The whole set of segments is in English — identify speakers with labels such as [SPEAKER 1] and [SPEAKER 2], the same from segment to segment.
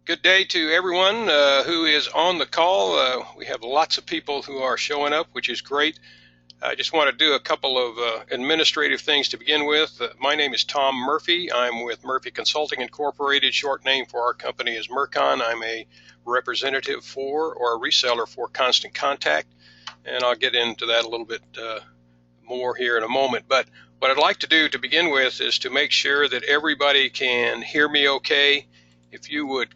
[SPEAKER 1] Good day to everyone who is on the call. We have lots of people who are showing up, which is great. I just want to do a couple of administrative things to begin with. My name is Tom Murphy. I'm with Murphy Consulting Incorporated. Short name for our company is Murcon. I'm a representative for or a reseller for Constant Contact, and I'll get into that a little bit more here in a moment. But what I'd like to do to begin with is to make sure that everybody can hear me okay. If you would,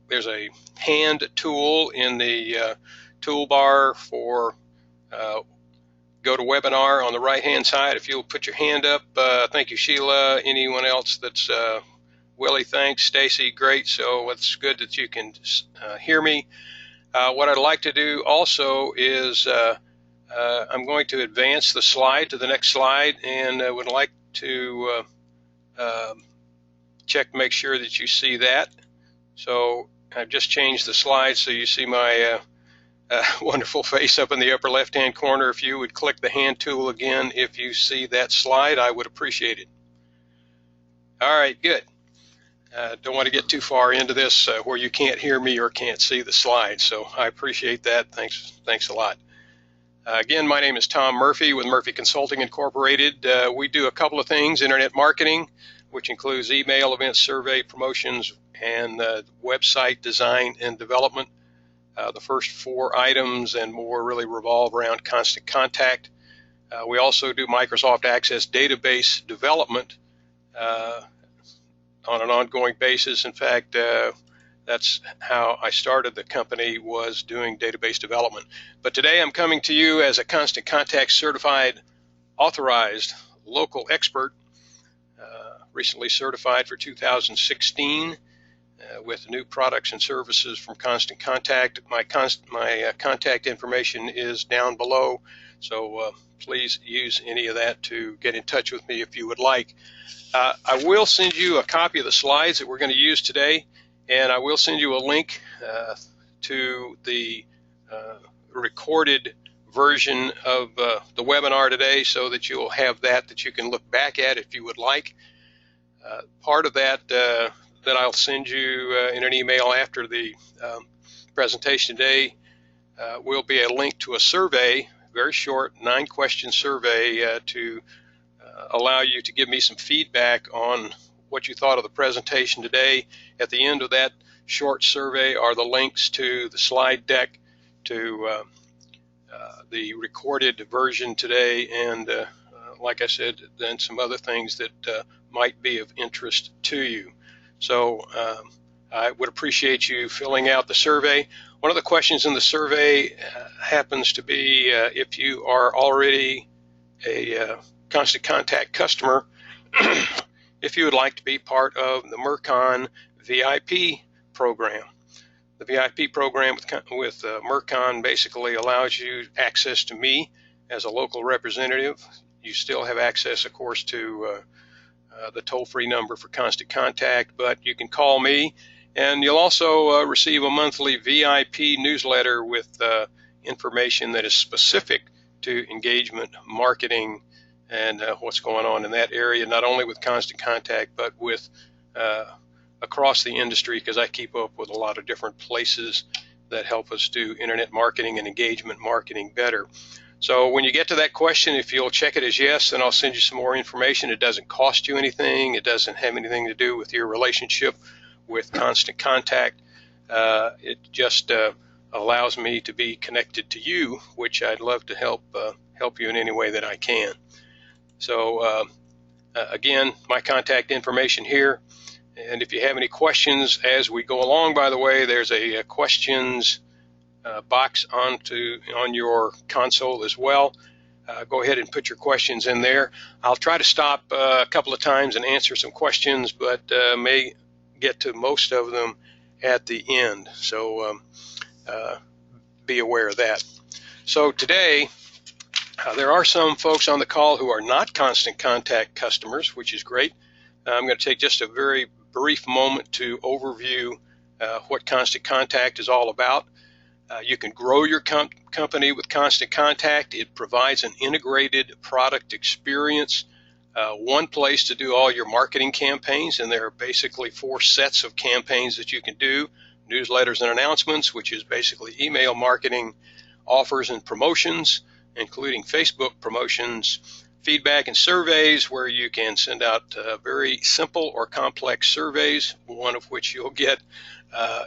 [SPEAKER 1] there's a hand tool in the toolbar for go to webinar on the right hand side. If you'll put your hand up, thank you, Sheila. Anyone else that's Willie, thanks. Stacy, great. So it's good that you can hear me. What I'd like to do also is I'm going to advance the slide to the next slide, and would like to check to make sure that you see that. So I've just changed the slide so you see my wonderful face up in the upper left hand corner. If you would click the hand tool again if you see that slide, I would appreciate it. All right, good. Don't want to get too far into this where you can't hear me or can't see the slide, so I appreciate that. Thanks a lot. Again, my name is Tom Murphy with Murphy Consulting Incorporated. We do a couple of things: internet marketing, which includes email, events, survey, promotions, and website design and development. The first four items and more really revolve around Constant Contact. We also do Microsoft Access database development on an ongoing basis. In fact, that's how I started the company, was doing database development. But today I'm coming to you as a Constant Contact certified, authorized local expert, recently certified for 2016 with new products and services from Constant Contact. My contact information is down below, so please use any of that to get in touch with me if you would like. I will send you a copy of the slides that we're going to use today, and I will send you a link to the recorded version of the webinar today, so that you'll have that you can look back at if you would like. Part of that that I'll send you in an email after the presentation today will be a link to a survey, very short 9-question survey to allow you to give me some feedback on what you thought of the presentation today. At the end of that short survey are the links to the slide deck, to the recorded version today, and like I said, then some other things that might be of interest to you. So I would appreciate you filling out the survey. One of the questions in the survey happens to be if you are already a Constant Contact customer, if you would like to be part of the Murcon VIP program. The VIP program with Murcon basically allows you access to me as a local representative. You still have access, of course, to the toll-free number for Constant Contact, but you can call me, and you'll also receive a monthly VIP newsletter with information that is specific to engagement marketing and what's going on in that area, not only with Constant Contact, but with across the industry, because I keep up with a lot of different places that help us do internet marketing and engagement marketing better. So when you get to that question, if you'll check it as yes, then I'll send you some more information. It doesn't cost you anything. It doesn't have anything to do with your relationship with Constant Contact. It just allows me to be connected to you, which I'd love to help you in any way that I can. So again, my contact information here. And if you have any questions as we go along, by the way, there's a questions box on your console as well. Go ahead and put your questions in there. I'll try to stop a couple of times and answer some questions, but may get to most of them at the end. So be aware of that. So today, there are some folks on the call who are not Constant Contact customers, which is great. I'm going to take just a very brief moment to overview what Constant Contact is all about. You can grow your company with Constant Contact. It provides an integrated product experience one place to do all your marketing campaigns, and there are basically 4 sets of campaigns that you can do: newsletters and announcements, which is basically email marketing, offers and promotions, including Facebook promotions, feedback and surveys, where you can send out very simple or complex surveys, one of which you'll get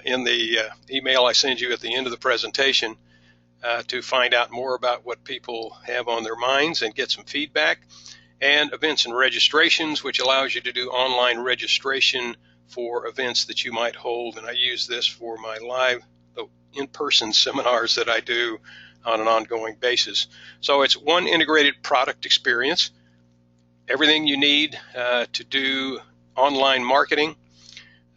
[SPEAKER 1] in the email I send you at the end of the presentation, to find out more about what people have on their minds and get some feedback. And events and registrations, which allows you to do online registration for events that you might hold. And I use this for my live in-person seminars that I do on an ongoing basis. So it's one integrated product experience, everything you need to do online marketing.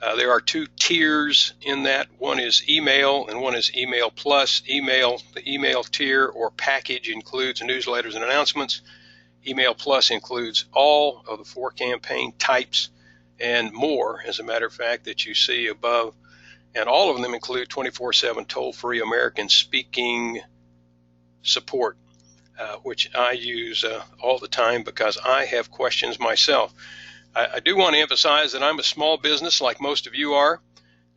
[SPEAKER 1] There are 2 tiers in that. One is email and one is email plus. Email, the email tier or package, includes newsletters and announcements. Email plus includes all of the 4 campaign types and more, as a matter of fact, that you see above. And all of them include 24/7 toll-free American speaking support, which I use all the time because I have questions myself. I do want to emphasize that I'm a small business like most of you are.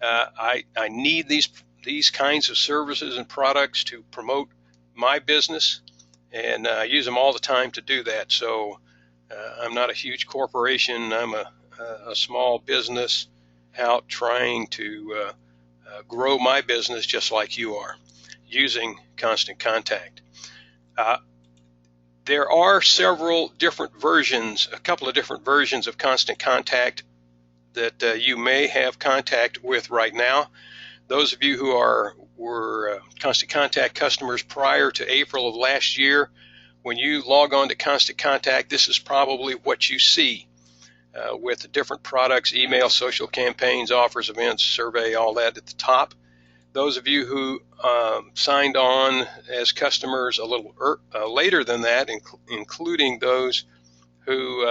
[SPEAKER 1] I need these kinds of services and products to promote my business, and I use them all the time to do that. So I'm not a huge corporation. I'm a small business out trying to grow my business just like you are, using Constant Contact. There are several different versions, a couple of different versions of Constant Contact that you may have contact with right now. Those of you who were Constant Contact customers prior to April of last year, when you log on to Constant Contact, this is probably what you see with the different products: email, social campaigns, offers, events, survey, all that at the top. Those of you who signed on as customers a little later than that, including those who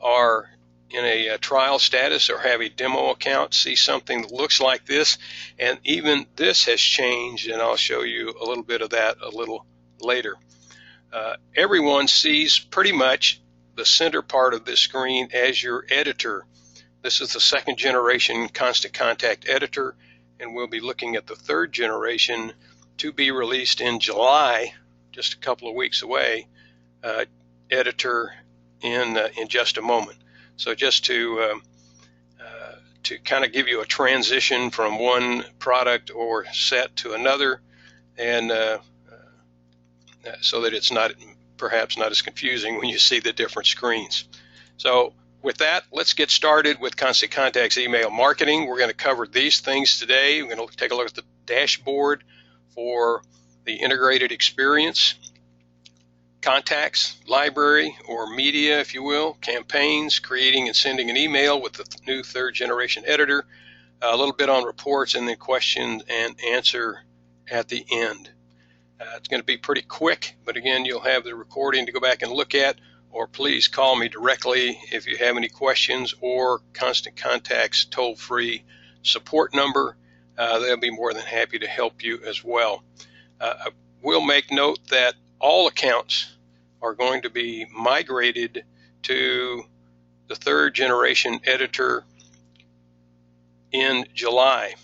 [SPEAKER 1] are in a trial status or have a demo account, see something that looks like this. And even this has changed, and I'll show you a little bit of that a little later. Everyone sees pretty much the center part of this screen as your editor. This is the 2nd generation Constant Contact editor, and we'll be looking at the 3rd generation to be released in July, just a couple of weeks away, editor in just a moment. So just to kind of give you a transition from one product or set to another, and so that it's perhaps not as confusing when you see the different screens. So with that, let's get started with Constant Contact's email marketing. We're going to cover these things today. We're going to take a look at the dashboard for the integrated experience, contacts, library, or media, if you will, campaigns, creating and sending an email with the new 3rd generation editor, a little bit on reports, and then question and answer at the end. It's going to be pretty quick, but again, you'll have the recording to go back and look at, or please call me directly if you have any questions, or Constant Contact's toll-free support number. They'll be more than happy to help you as well. I will make note that all accounts are going to be migrated to the 3rd generation editor in July.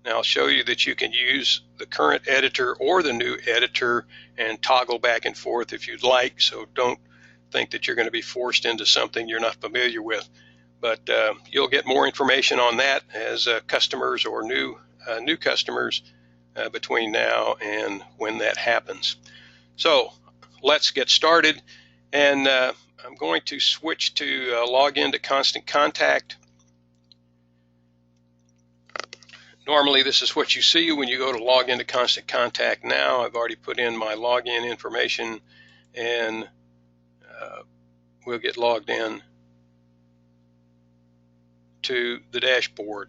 [SPEAKER 1] Now I'll show you that you can use the current editor or the new editor and toggle back and forth if you'd like, so don't think that you're going to be forced into something you're not familiar with. But you'll get more information on that as customers or new customers between now and when that happens. So let's get started, and I'm going to switch to log into Constant Contact. Normally this is what you see when you go to log into Constant Contact now. I've already put in my login information, and we'll get logged in to the dashboard.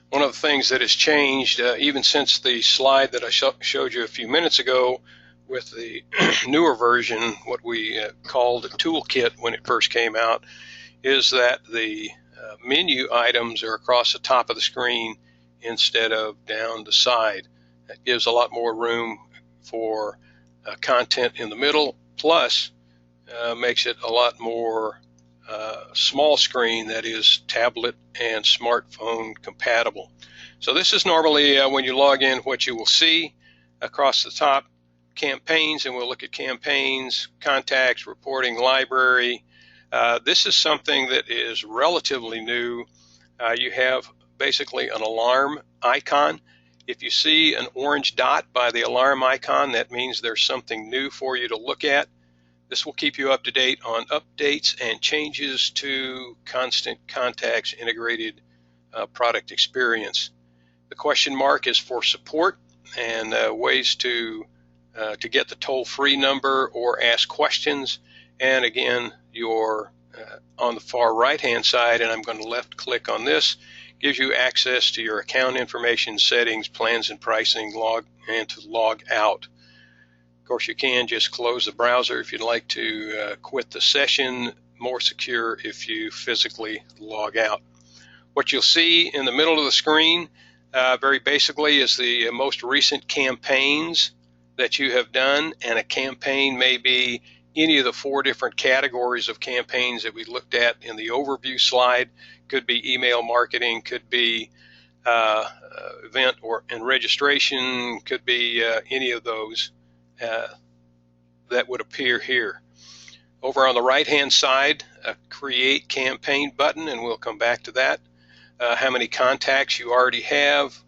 [SPEAKER 1] One of the things that has changed, even since the slide that I showed you a few minutes ago, with the newer version, what we called the Toolkit when it first came out, is that the menu items are across the top of the screen instead of down the side. That gives a lot more room for content in the middle, plus makes it a lot more small screen, that is tablet and smartphone compatible. So this is normally when you log in what you will see across the top: campaigns, and we'll look at campaigns, contacts, reporting, library. This is something that is relatively new. You have basically an alarm icon. If you see an orange dot by the alarm icon, that means there's something new for you to look at. This will keep you up to date on updates and changes to Constant Contact's integrated product experience. The question mark is for support and ways to get the toll-free number or ask questions. And again, you're on the far right-hand side, and I'm going to left-click on this, gives you access to your account information, settings, plans, and pricing, and to log out. Of course, you can just close the browser if you'd like to quit the session. More secure if you physically log out. What you'll see in the middle of the screen, very basically, is the most recent campaigns that you have done, and a campaign may be any of the 4 different categories of campaigns that we looked at in the overview slide. Could be email marketing, could be event and registration, could be any of those that would appear here. Over on the right-hand side, a Create Campaign button, and we'll come back to that. How many contacts you already have,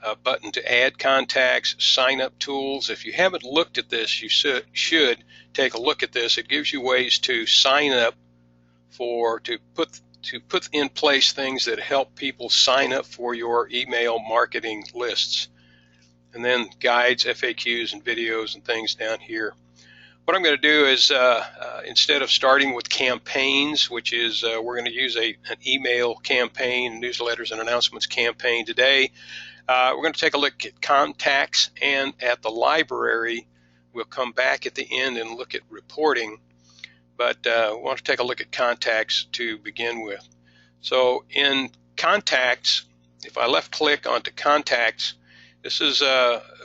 [SPEAKER 1] a button to add contacts, sign-up tools. If you haven't looked at this, you should take a look at this. It gives you ways to sign up to put in place things that help people sign up for your email marketing lists. And then guides, FAQs, and videos and things down here. What I'm going to do is instead of starting with campaigns, which is we're going to use an email campaign, newsletters and announcements campaign today, we're going to take a look at contacts and at the library. We'll come back at the end and look at reporting, but we want to take a look at contacts to begin with. So in contacts, if I left click onto contacts, this is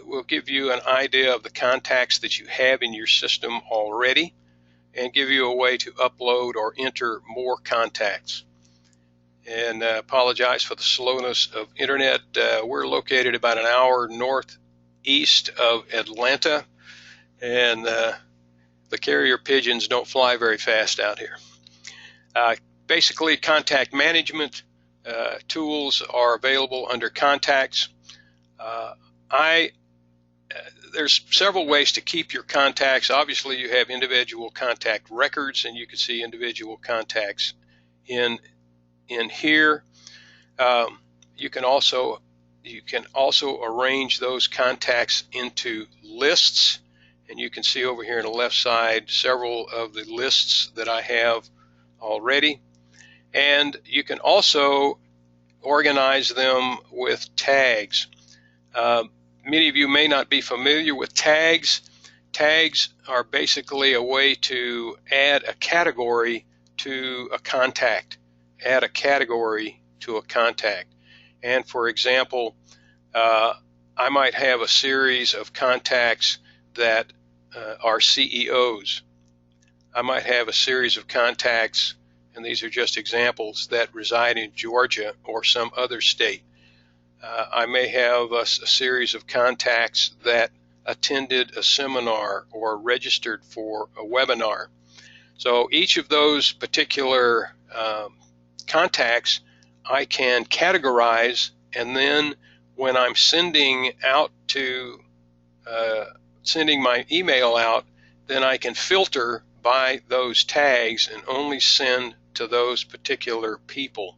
[SPEAKER 1] will give you an idea of the contacts that you have in your system already and give you a way to upload or enter more contacts. And apologize for the slowness of internet. We're located about an hour northeast of Atlanta, and the carrier pigeons don't fly very fast out here. Basically, contact management tools are available under contacts. There's several ways to keep your contacts. Obviously, you have individual contact records, and you can see individual contacts in here. You can also arrange those contacts into lists, and you can see over here on the left side several of the lists that I have already. And you can also organize them with tags. Many of you may not be familiar with tags. Tags are basically a way to add a category to a contact. Add a category to a contact. And for example, I might have a series of contacts that are CEOs. I might have a series of contacts, and these are just examples, that reside in Georgia or some other state. I may have a series of contacts that attended a seminar or registered for a webinar. So each of those particular contacts I can categorize, and then when I'm sending my email out, then I can filter by those tags and only send to those particular people.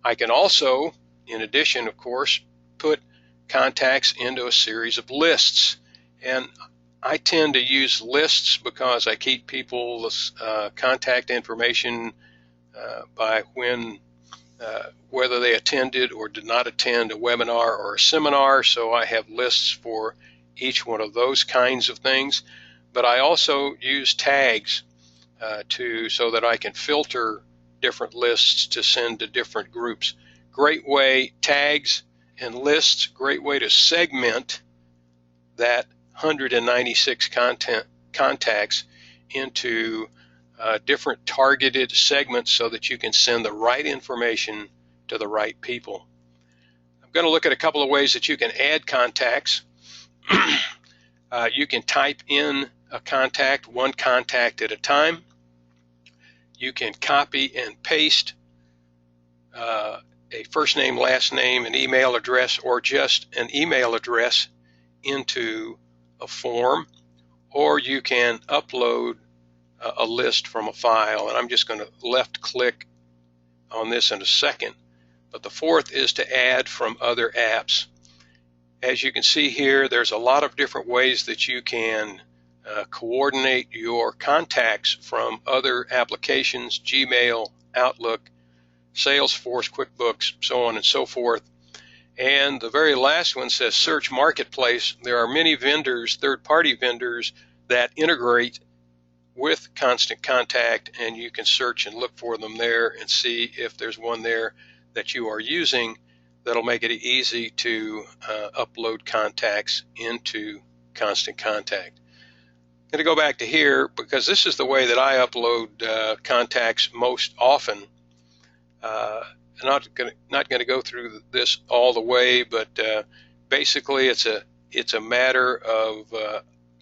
[SPEAKER 1] I can also, in addition, of course, put contacts into a series of lists. And I tend to use lists because I keep people's contact information by whether they attended or did not attend a webinar or a seminar. So I have lists for each one of those kinds of things. But I also use tags so that I can filter different lists to send to different groups. Great way, tags and lists, great way to segment that 196 contacts into different targeted segments so that you can send the right information to the right people. I'm going to look at a couple of ways that you can add contacts. You can type in a contact, one contact at a time. You can copy and paste a first name, last name, an email address, or just an email address into a form, or you can upload a list from a file. And I'm just going to left click on this in a second. But the fourth is to add from other apps. As you can see here, there's a lot of different ways that you can coordinate your contacts from other applications, Gmail, Outlook, Salesforce, QuickBooks, so on and so forth. And the very last one says Search Marketplace. There are many vendors, third-party vendors, that integrate with Constant Contact, and you can search and look for them there and see if there's one there that you are using that'll make it easy to upload contacts into Constant Contact. I'm going to go back to here because this is the way that I upload contacts most often. I'm not going to go through this all the way, but basically it's a matter of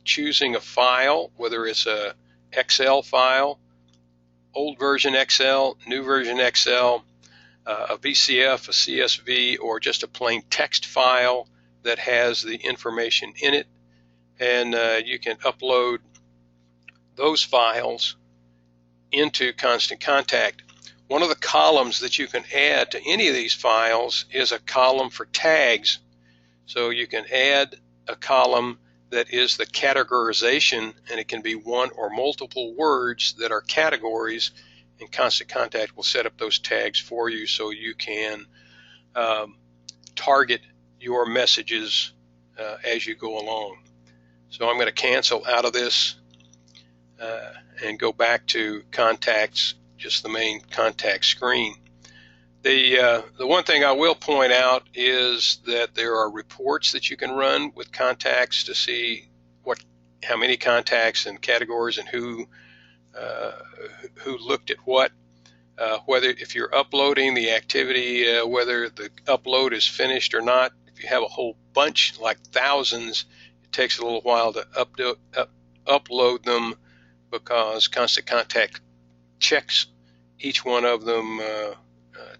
[SPEAKER 1] choosing a file, whether it's a Excel file, old version Excel, new version Excel, a VCF, a CSV, or just a plain text file that has the information in it. And you can upload those files into Constant Contact. One of the columns that you can add to any of these files is a column for tags. So you can add a column that is the categorization, and it can be one or multiple words that are categories, and Constant Contact will set up those tags for you so you can target your messages as you go along. So I'm going to cancel out of this and go back to contacts, just the main contact screen. The one thing I will point out is that there are reports that you can run with contacts to see how many contacts and categories and who looked at what, whether if you're uploading the activity, whether the upload is finished or not. If you have a whole bunch, like thousands, it takes a little while to upload them because Constant Contact checks each one of them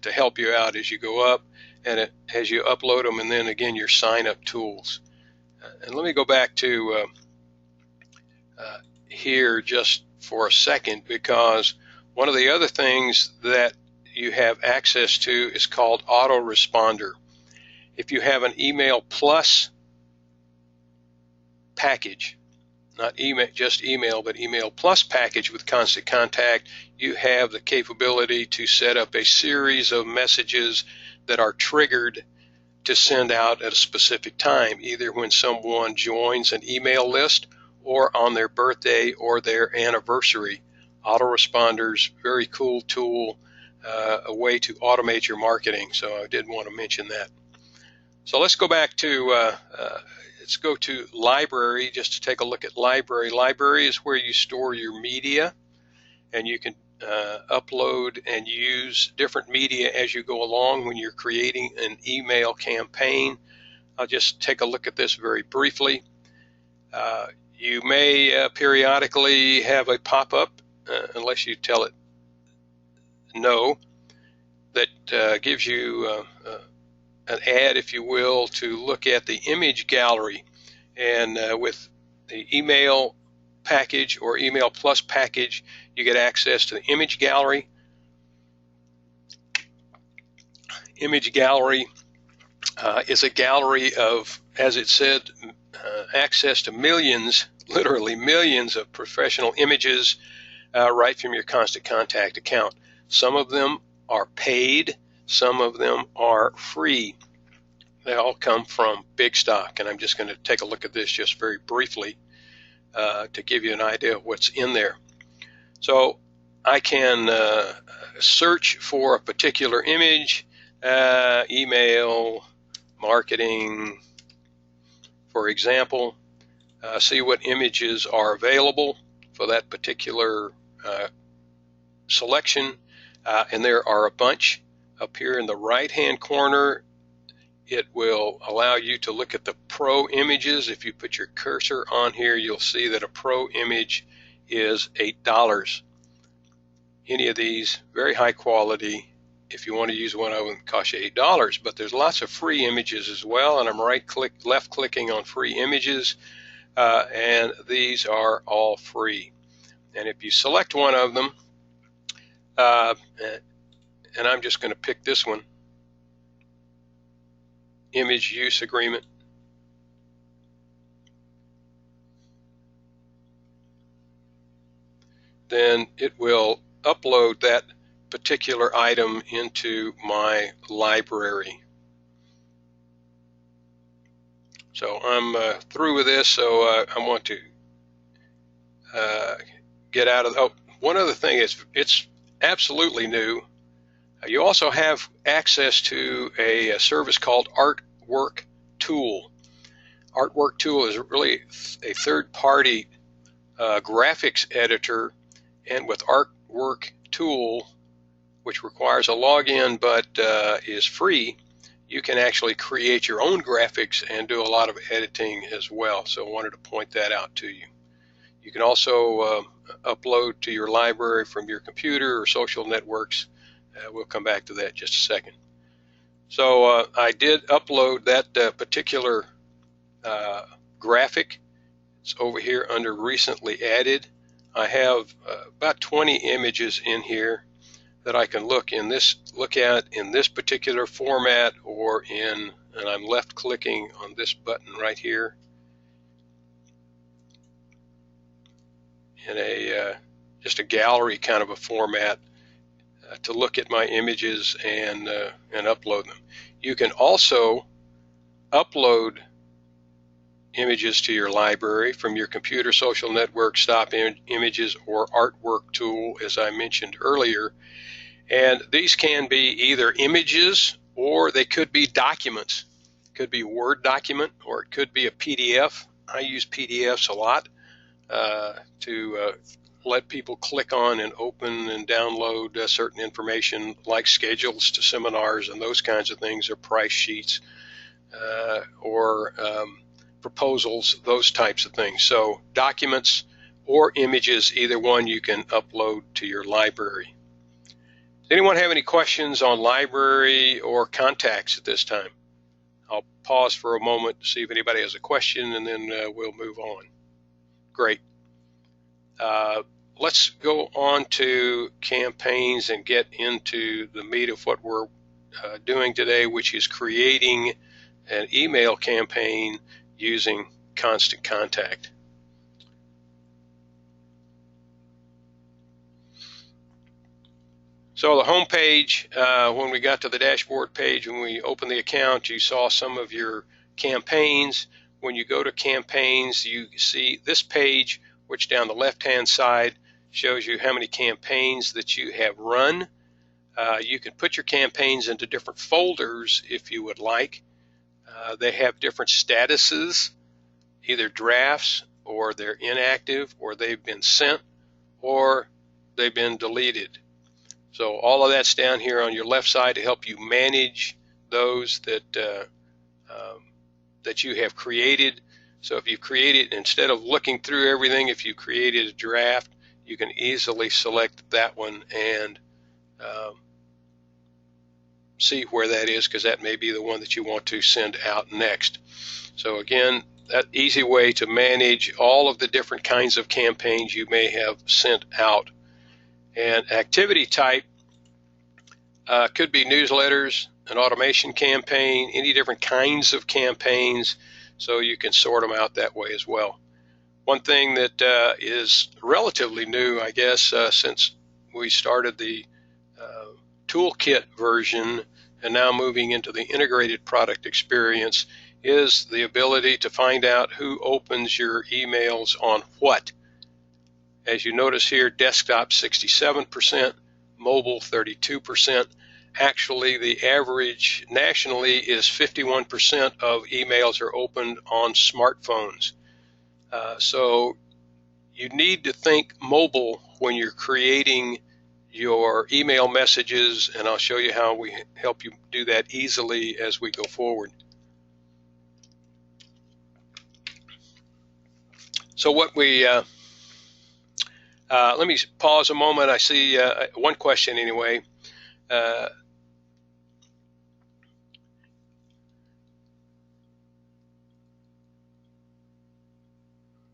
[SPEAKER 1] to help you out as you go up and as you upload them, and then again your sign-up tools. And let me go back to here just for a second, because one of the other things that you have access to is called autoresponder. If you have an Email Plus package, not email, just email, but Email Plus package with Constant Contact, you have the capability to set up a series of messages that are triggered to send out at a specific time, either when someone joins an email list or on their birthday or their anniversary. Autoresponders, very cool tool, a way to automate your marketing. So I did want to mention that. So let's go back to let's go to library just to take a look at library. Library is where you store your media, and you can upload and use different media as you go along when you're creating an email campaign. I'll just take a look at this very briefly. You may periodically have a pop-up, unless you tell it no, that gives you an ad, if you will, to look at the image gallery. And with the email package or Email Plus package, you get access to the image gallery. Image gallery is a gallery of, as it said, access to millions, literally millions of professional images right from your Constant Contact account. Some of them are paid, some of them are free. they all come from big stock, and I'm just going to take a look at this just very briefly to give you an idea of what's in there. So I can search for a particular image, email, marketing, for example, see what images are available for that particular selection, and there are a bunch. Up here in the right-hand corner, it will allow you to look at the pro images. If you put your cursor on here, you'll see that a pro image is $8. Any of these, very high quality. If you want to use one of them, it costs you $8. But there's lots of free images as well, and I'm left clicking on free images, and these are all free. And if you select one of them, and I'm just going to pick this one, image use agreement. Then it will upload that particular item into my library. So I'm through with this, so I want to get out of the, one other thing is it's absolutely new. You also have access to a service called Artwork Tool. Artwork Tool is really a third-party graphics editor, and with Artwork Tool, which requires a login but is free, you can actually create your own graphics and do a lot of editing as well. So I wanted to point that out to you. You can also upload to your library from your computer or social networks. We'll come back to that in just a second. So I did upload that particular graphic. It's over here under recently added. I have about 20 images in here that I can look at in this particular format, or in, and I'm left clicking on this button right here in a just a gallery kind of a format to look at my images and upload them. You can also upload images to your library from your computer, social network, stock images, or Artwork Tool, as I mentioned earlier. And these can be either images, or they could be documents. It could be a Word document, or it could be a PDF. I use PDFs a lot to let people click on and open and download certain information, like schedules to seminars and those kinds of things, or price sheets, or proposals, those types of things. So documents or images, either one you can upload to your library. Does anyone have any questions on library or contacts at this time? I'll pause for a moment to see if anybody has a question, and then we'll move on. Great. Let's go on to campaigns and get into the meat of what we're doing today, which is creating an email campaign using Constant Contact. So the home page, when we got to the dashboard page, when we opened the account, you saw some of your campaigns. When you go to campaigns, you see this page, which down the left-hand side shows you how many campaigns that you have run. You can put your campaigns into different folders if you would like. They have different statuses, either drafts, or they're inactive, or they've been sent, or they've been deleted. So all of that's down here on your left side to help you manage those that that you have created. So if you've created, instead of looking through everything, if you created a draft, you can easily select that one and see where that is, because that may be the one that you want to send out next. So again, that easy way to manage all of the different kinds of campaigns you may have sent out. And activity type could be newsletters, an automation campaign, any different kinds of campaigns, so you can sort them out that way as well. One thing that is relatively new, I guess, since we started the Toolkit version, and now moving into the integrated product experience, is the ability to find out who opens your emails on what. As you notice here, desktop 67%, mobile 32%. Actually, the average nationally is 51% of emails are opened on smartphones. So you need to think mobile when you're creating your email messages, and I'll show you how we help you do that easily as we go forward. So what we let me pause a moment. I see one question anyway.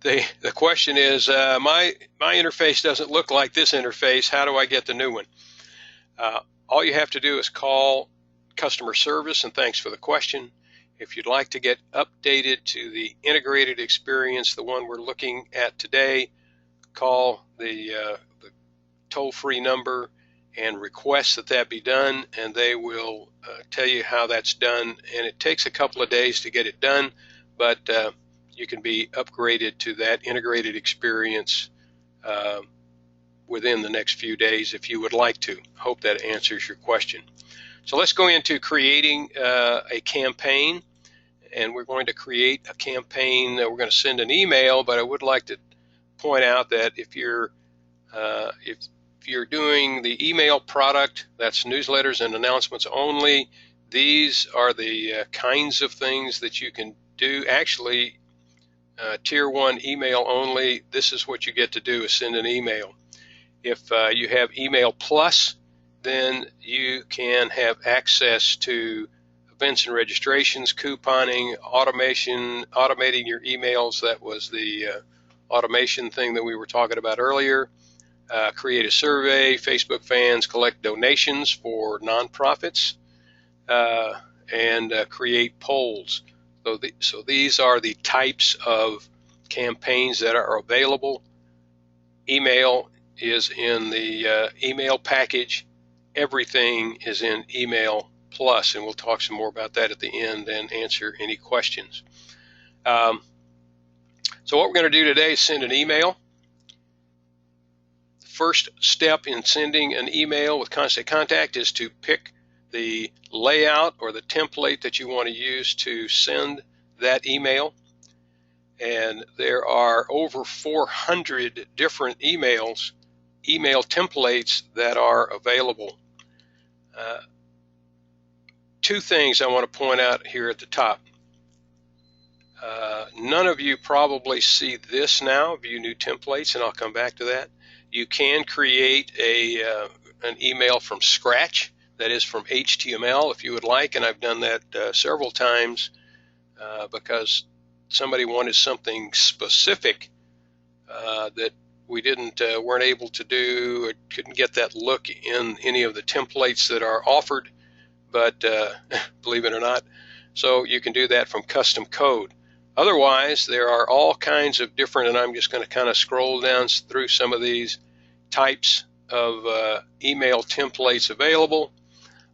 [SPEAKER 1] The question is, my interface doesn't look like this interface. How do I get the new one? All you have to do is call customer service, and thanks for the question. If you'd like to get updated to the integrated experience, the one we're looking at today, call the toll-free number and request that be done, and they will tell you how that's done. And it takes a couple of days to get it done, but you can be upgraded to that integrated experience within the next few days if you would like to. Hope that answers your question. So let's go into creating a campaign, and we're going to create a campaign that we're going to send an email, but I would like to point out that if you're doing the email product, that's newsletters and announcements only, these are the kinds of things that you can do. Actually, tier 1 email only, this is what you get to do, is send an email. If you have email plus, then you can have access to events and registrations, couponing, automation, automating your emails. That was the automation thing that we were talking about earlier. Create a survey, Facebook fans, collect donations for nonprofits, and create polls. So these are the types of campaigns that are available. Email is in the email package. Everything is in email plus, and we'll talk some more about that at the end and answer any questions. So what we're going to do today is send an email. The first step in sending an email with Constant Contact is to pick the layout or the template that you want to use to send that email. And there are over 400 different email templates that are available. Two things I want to point out here at the top. None of you probably see this now, view new templates, and I'll come back to that. You can create an email from scratch, that is from HTML if you would like, and I've done that several times because somebody wanted something specific that we weren't able to do, or couldn't get that look in any of the templates that are offered, but believe it or not, so you can do that from custom code. Otherwise, there are all kinds of different, and I'm just going to kind of scroll down through some of these types of email templates available.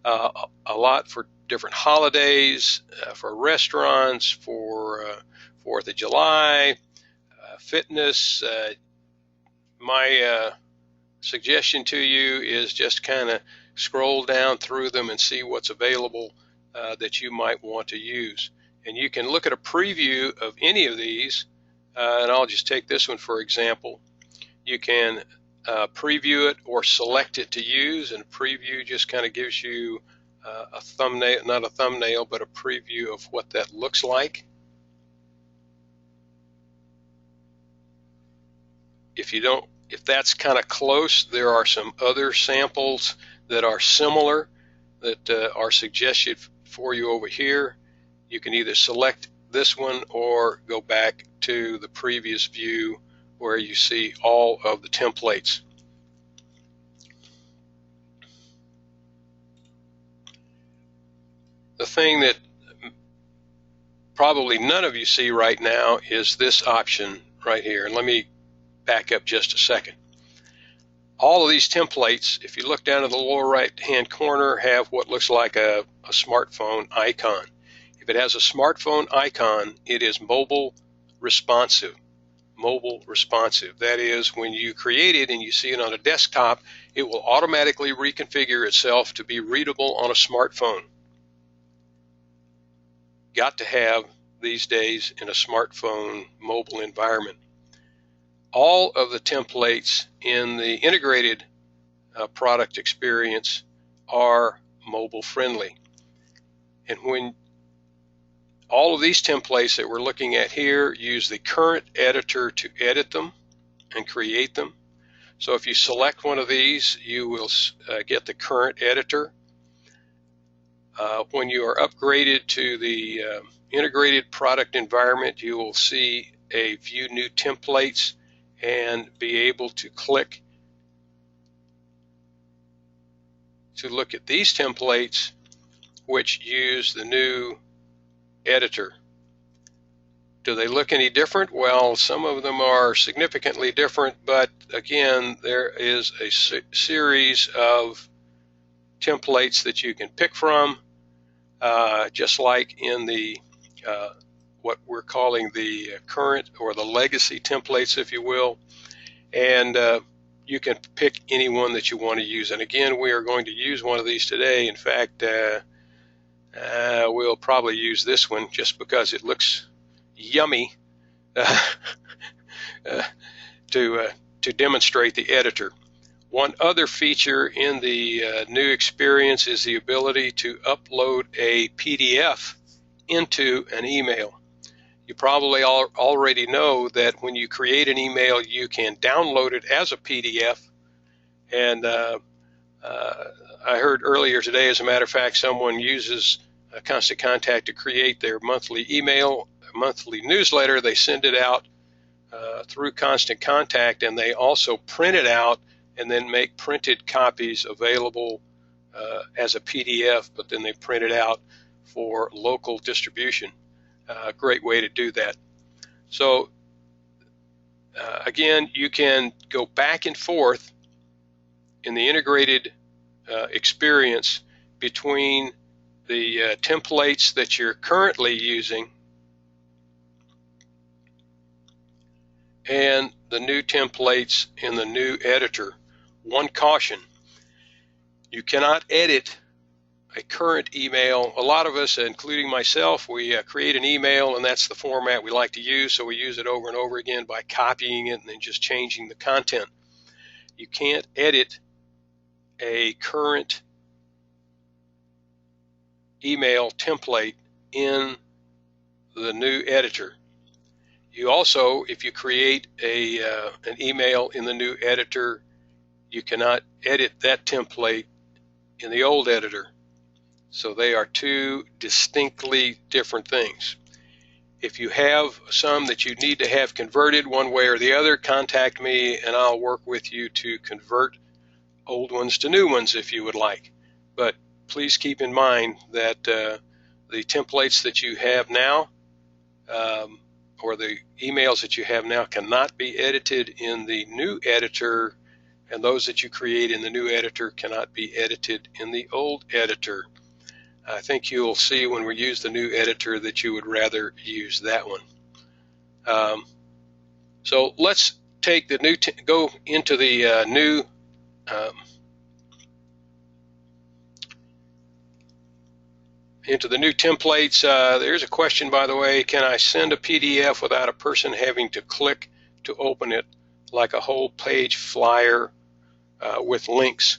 [SPEAKER 1] A lot for different holidays, for restaurants, for 4th of July, fitness. My suggestion to you is just kind of scroll down through them and see what's available that you might want to use. And you can look at a preview of any of these, and I'll just take this one for example. You can preview it or select it to use, and preview just kind of gives you a thumbnail, not a thumbnail, but a preview of what that looks like. If that's kind of close, there are some other samples that are similar that are suggested for you over here. You can either select this one or go back to the previous view where you see all of the templates. The thing that probably none of you see right now is this option right here. And let me back up just a second. all of these templates, if you look down in the lower right hand corner, have what looks like a smartphone icon. If it has a smartphone icon, it is mobile responsive. Mobile responsive. That is, when you create it and you see it on a desktop, it will automatically reconfigure itself to be readable on a smartphone. Got to have these days in a smartphone mobile environment. All of the templates in the integrated product experience are mobile friendly. And when all of these templates that we're looking at here use the current editor to edit them and create them. So if you select one of these, you will get the current editor. When you are upgraded to the integrated product environment, you will see a view new templates and be able to click to look at these templates which use the new editor. Do they look any different? Well, some of them are significantly different, but again, there is a series of templates that you can pick from, just like in the what we're calling the current or the legacy templates, if you will, and you can pick any one that you want to use. And again, we are going to use one of these today. In fact, we'll probably use this one just because it looks yummy to demonstrate the editor. One other feature in the new experience is the ability to upload a PDF into an email. You probably already know that when you create an email, you can download it as a PDF. And I heard earlier today, as a matter of fact, someone uses Constant Contact to create their monthly email, monthly newsletter. They send it out through Constant Contact, and they also print it out and then make printed copies available as a PDF, but then they print it out for local distribution. Great way to do that. So again, you can go back and forth in the integrated experience between the templates that you're currently using and the new templates in the new editor. One caution: you cannot edit a current email. A lot of us, including myself, we create an email and that's the format we like to use, so we use it over and over again by copying it and then just changing the content. You can't edit a current email template in the new editor. You also, if you create an email in the new editor, you cannot edit that template in the old editor. So they are two distinctly different things. If you have some that you need to have converted one way or the other, contact me and I'll work with you to convert old ones to new ones if you would like. But please keep in mind that the templates that you have now or the emails that you have now cannot be edited in the new editor, and those that you create in the new editor cannot be edited in the old editor. I think you'll see when we use the new editor that you would rather use that one. So let's take the new, go into the new templates. There's a question, by the way: can I send a PDF without a person having to click to open it, like a whole page flyer with links?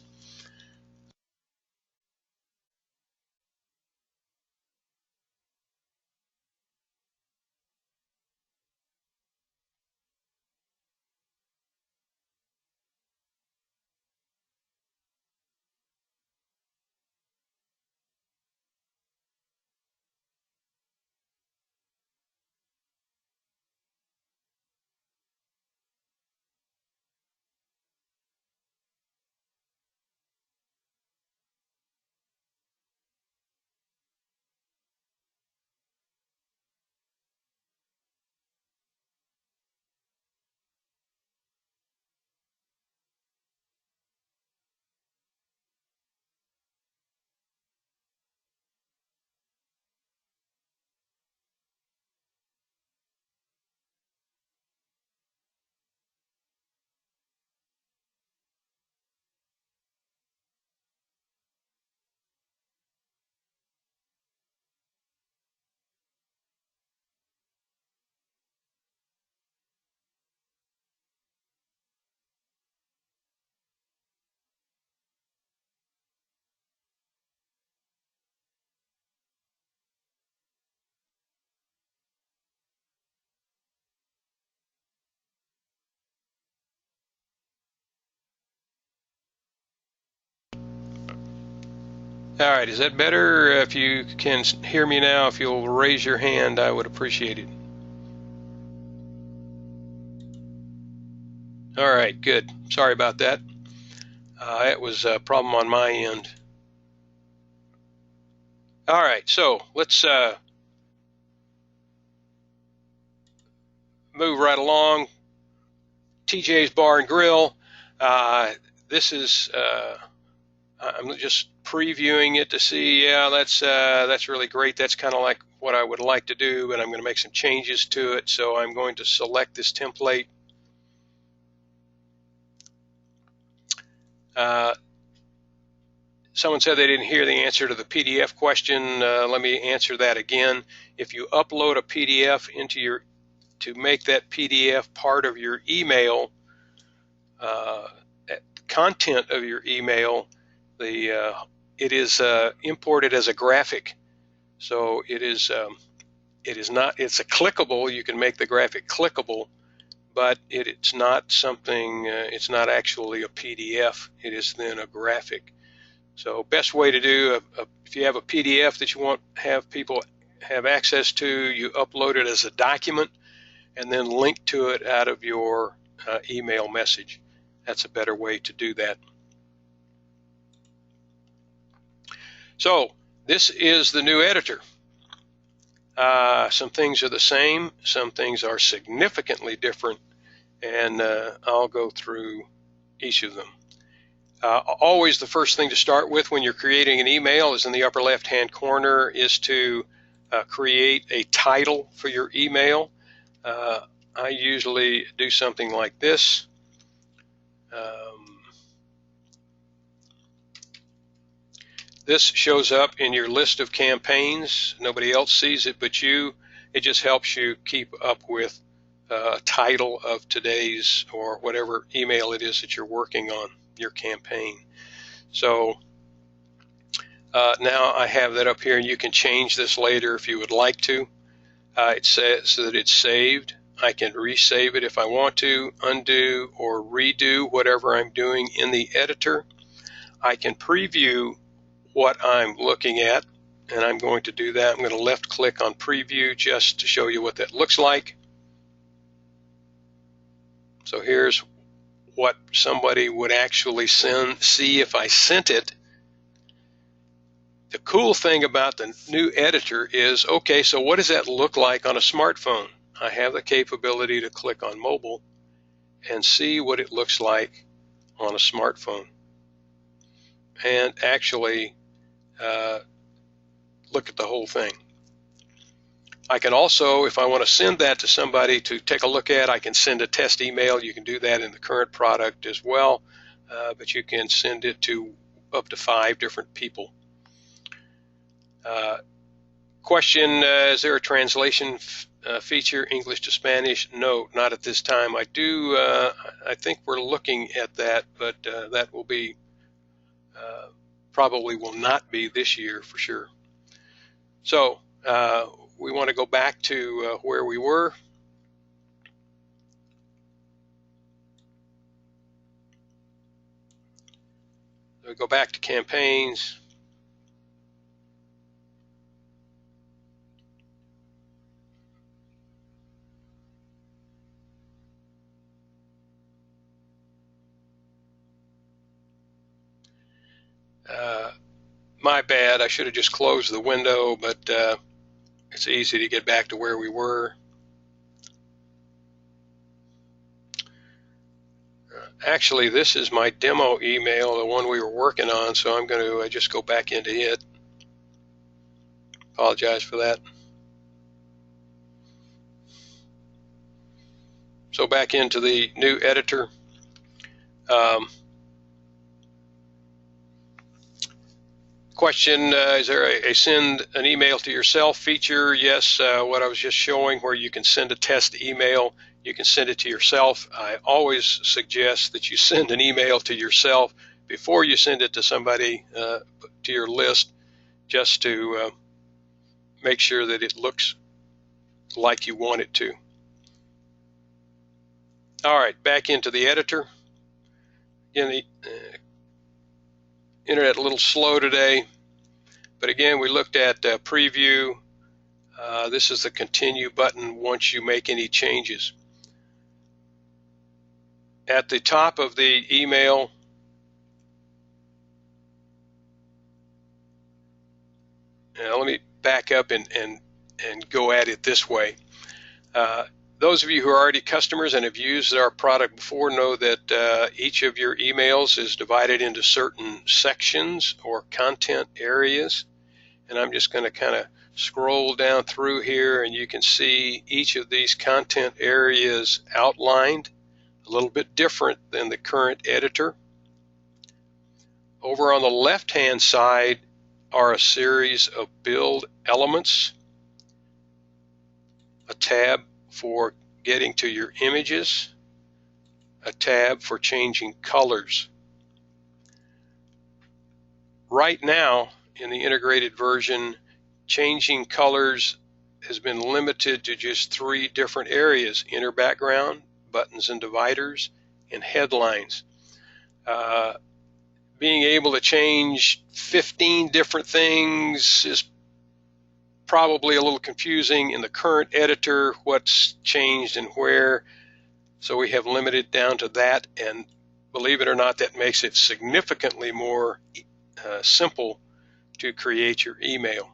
[SPEAKER 1] All right, is that better? If you can hear me now, if you'll raise your hand, I would appreciate it. All right, good. Sorry about that. It was a problem on my end. All right, so let's move right along. TJ's Bar and Grill. This is I'm just previewing it to see. Yeah, that's really great. That's kind of like what I would like to do, but I'm going to make some changes to it. So I'm going to select this template. Someone said they didn't hear the answer to the PDF question. Let me answer that again. If you upload a PDF to make that PDF part of your email, content of your email, it is imported as a graphic. So it is not. It's a clickable. You can make the graphic clickable, but it's not something. It's not actually a PDF. It is then a graphic. So best way to do, if you have a PDF that you want to have people have access to, you upload it as a document and then link to it out of your email message. That's a better way to do that. So this is the new editor. Some things are the same, some things are significantly different, and I'll go through each of them. Always the first thing to start with when you're creating an email is in the upper left-hand corner is to create a title for your email. I usually do something like this. This shows up in your list of campaigns. Nobody else sees it but you. It just helps you keep up with a title of today's or whatever email it is that you're working on, your campaign. So now I have that up here, and you can change this later if you would like to. It says that it's saved. I can resave it if I want to, undo or redo whatever I'm doing in the editor. I can preview what I'm looking at, and I'm going to do that. I'm going to left click on preview just to show you what that looks like. So here's what somebody would actually see if I sent it. The cool thing about the new editor is, okay, so what does that look like on a smartphone? I have the capability to click on mobile and see what it looks like on a smartphone, and actually look at the whole thing. I can also, if I want to send that to somebody to take a look at, I can send a test email. You can do that in the current product as well, but you can send it to up to 5 different people. Question, is there a translation feature English to Spanish? No, not at this time. I think we're looking at that, but that will be, probably will not be this year for sure. So we want to go back to where we were. So go back to campaigns. My bad, I should have just closed the window, but it's easy to get back to where we were. Actually, this is my demo email, the one we were working on, so I'm going to just go back into it. Apologize for that. So back into the new editor. Question, is there a send an email to yourself feature? Yes, what I was just showing where you can send a test email, you can send it to yourself. I always suggest that you send an email to yourself before you send it to somebody, to your list, just to make sure that it looks like you want it to. All right, back into the editor. Again, the internet a little slow today. But again, we looked at preview. This is the continue button once you make any changes. At the top of the email, now let me back up and go at it this way. Those of you who are already customers and have used our product before know that each of your emails is divided into certain sections or content areas. And I'm just going to kind of scroll down through here, and you can see each of these content areas outlined a little bit different than the current editor. Over on the left-hand side are a series of build elements, a tab for getting to your images, a tab for changing colors. Right now, in the integrated version, changing colors has been limited to just 3 different areas: inner background, buttons and dividers, and headlines. Being able to change 15 different things is probably a little confusing in the current editor, what's changed and where. So we have limited down to that, and believe it or not, that makes it significantly more simple to create your email.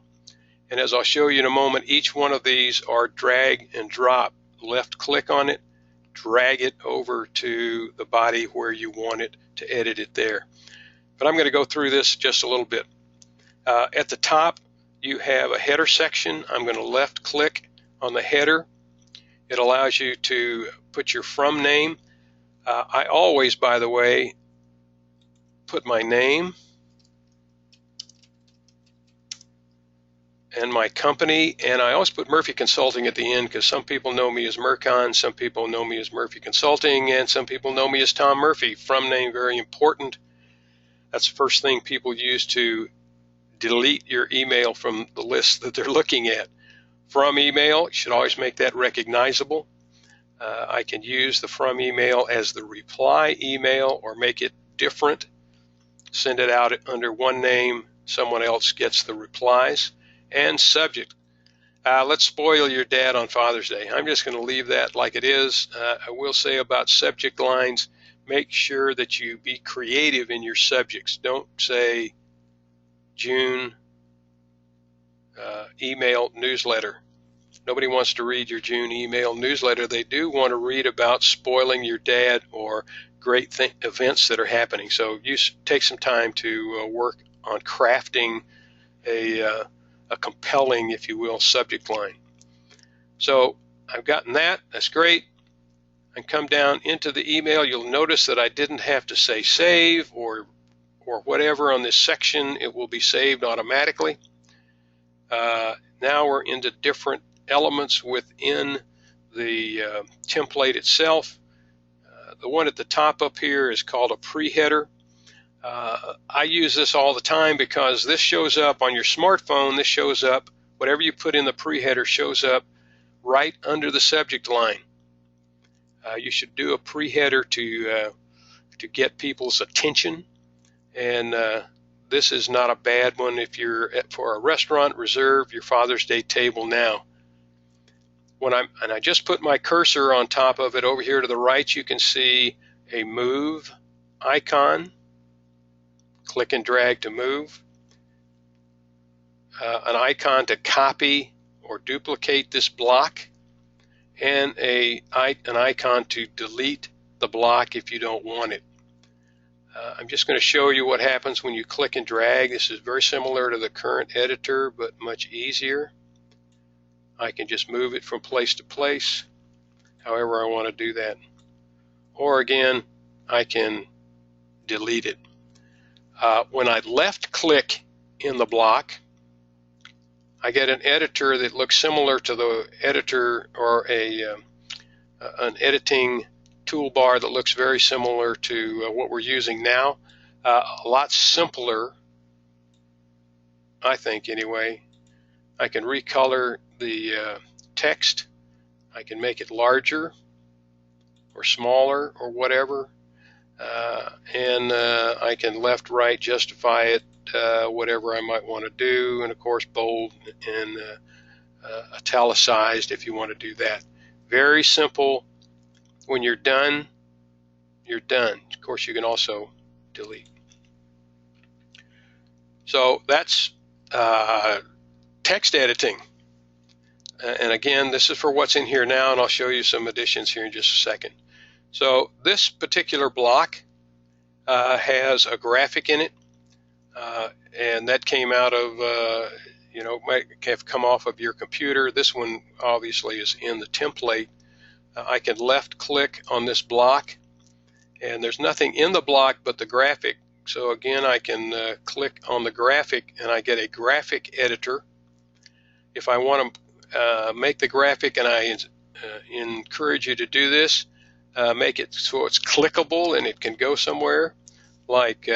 [SPEAKER 1] And as I'll show you in a moment, each one of these are drag and drop. Left click on it, drag it over to the body where you want it to edit it there. But I'm going to go through this just a little bit. At the top, you have a header section. I'm going to left click on the header. It allows you to put your from name. I always, by the way, put my name and my company, and I always put Murphy Consulting at the end because some people know me as Murcon, some people know me as Murphy Consulting, and some people know me as Tom Murphy. From name, very important. That's the first thing people use to delete your email from the list that they're looking at. From email, you should always make that recognizable. I can use the from email as the reply email or make it different. Send it out under one name, someone else gets the replies. And subject. Let's spoil your dad on Father's Day. I'm just going to leave that like it is. I will say about subject lines, make sure that you be creative in your subjects. Don't say June email newsletter. Nobody wants to read your June email newsletter. They do want to read about spoiling your dad or great events that are happening. So you take some time to work on crafting a compelling, if you will, subject line. So I've gotten that. That's great. And come down into the email. You'll notice that I didn't have to say save or whatever on this section. It will be saved automatically. Now we're into different elements within the template itself. The one at the top up here is called a pre-header. I use this all the time because this shows up on your smartphone. This shows up, whatever you put in the pre-header shows up right under the subject line. You should do a pre-header to get people's attention, and this is not a bad one. If you're for a restaurant, reserve your Father's Day table now. And I just put my cursor on top of it. Over here to the right, you can see a move icon. Click and drag to move. An icon to copy or duplicate this block, and an icon to delete the block if you don't want it. I'm just going to show you what happens when you click and drag. This is very similar to the current editor, but much easier. I can just move it from place to place, however I want to do that. Or again, I can delete it. When I left click in the block, I get an editor that looks similar to the editor, or an editing toolbar that looks very similar to what we're using now. A lot simpler, I think anyway. I can recolor the text. I can make it larger or smaller or whatever. and I can left, right, justify it, whatever I might want to do, and of course bold and italicized if you want to do that. Very simple. When you're done, you're done. Of course, you can also delete. So that's text editing. And again, this is for what's in here now, and I'll show you some additions here in just a second. So this particular block has a graphic in it, and that came out of, might have come off of your computer. This one obviously is in the template. I can left click on this block, and there's nothing in the block but the graphic. So again, I can click on the graphic and I get a graphic editor. If I want to make the graphic, and I encourage you to do this, make it so it's clickable and it can go somewhere, like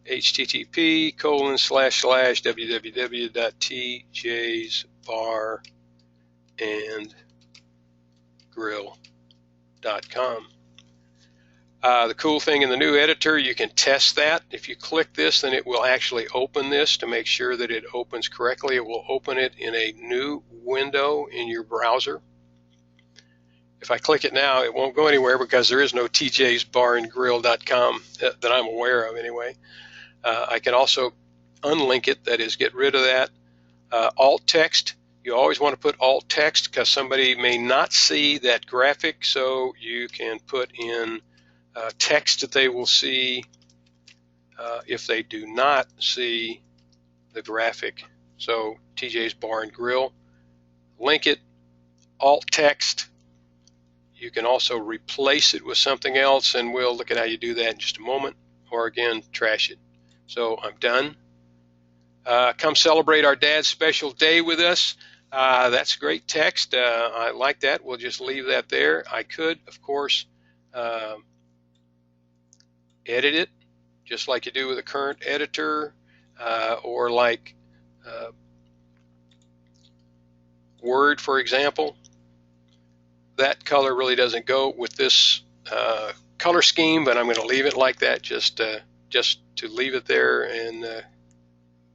[SPEAKER 1] http://www.tjsbarandgrill.com. The cool thing in the new editor, you can test that. If you click this, then it will actually open this to make sure that it opens correctly. It will open it in a new window in your browser. If I click it now, it won't go anywhere because there is no tjsbarandgrill.com that I'm aware of anyway. I can also unlink it, that is, get rid of that. Alt text, you always want to put alt text because somebody may not see that graphic, so you can put in text that they will see if they do not see the graphic. So TJ's Bar and Grill, link it, alt text. You can also replace it with something else, and we'll look at how you do that in just a moment, or again, trash it. So I'm done. Come celebrate our dad's special day with us. That's great text. I like that. We'll just leave that there. I could, of course, edit it just like you do with a current editor, or like Word, for example. That color really doesn't go with this color scheme, but I'm going to leave it like that just to leave it there and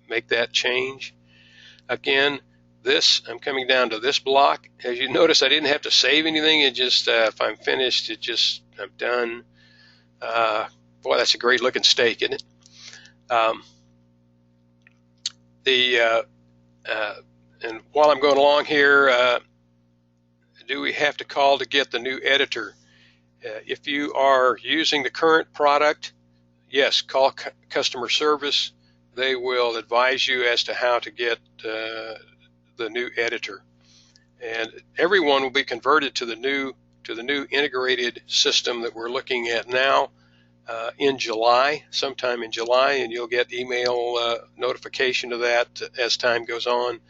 [SPEAKER 1] make that change. Again, I'm coming down to this block. As you notice, I didn't have to save anything. It just, if I'm finished, I'm done. Boy, that's a great looking steak, isn't it? And while I'm going along here, do we have to call to get the new editor? If you are using the current product, yes, call customer service. They will advise you as to how to get the new editor. And everyone will be converted to the new integrated system that we're looking at now in July, sometime in July, and you'll get email notification of that as time goes on.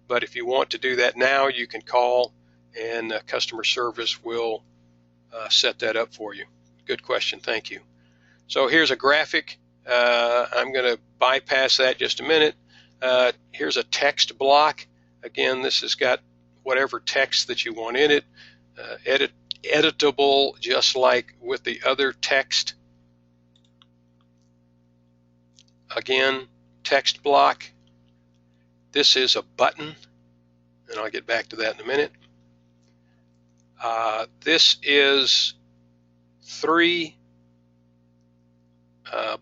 [SPEAKER 1] But if you want to do that now, you can call, and customer service will set that up for you. Good question, thank you. So here's a graphic. I'm going to bypass that just a minute. Here's a text block. Again, this has got whatever text that you want in it. Editable, just like with the other text. Again, text block. This is a button, and I'll get back to that in a minute. This is 3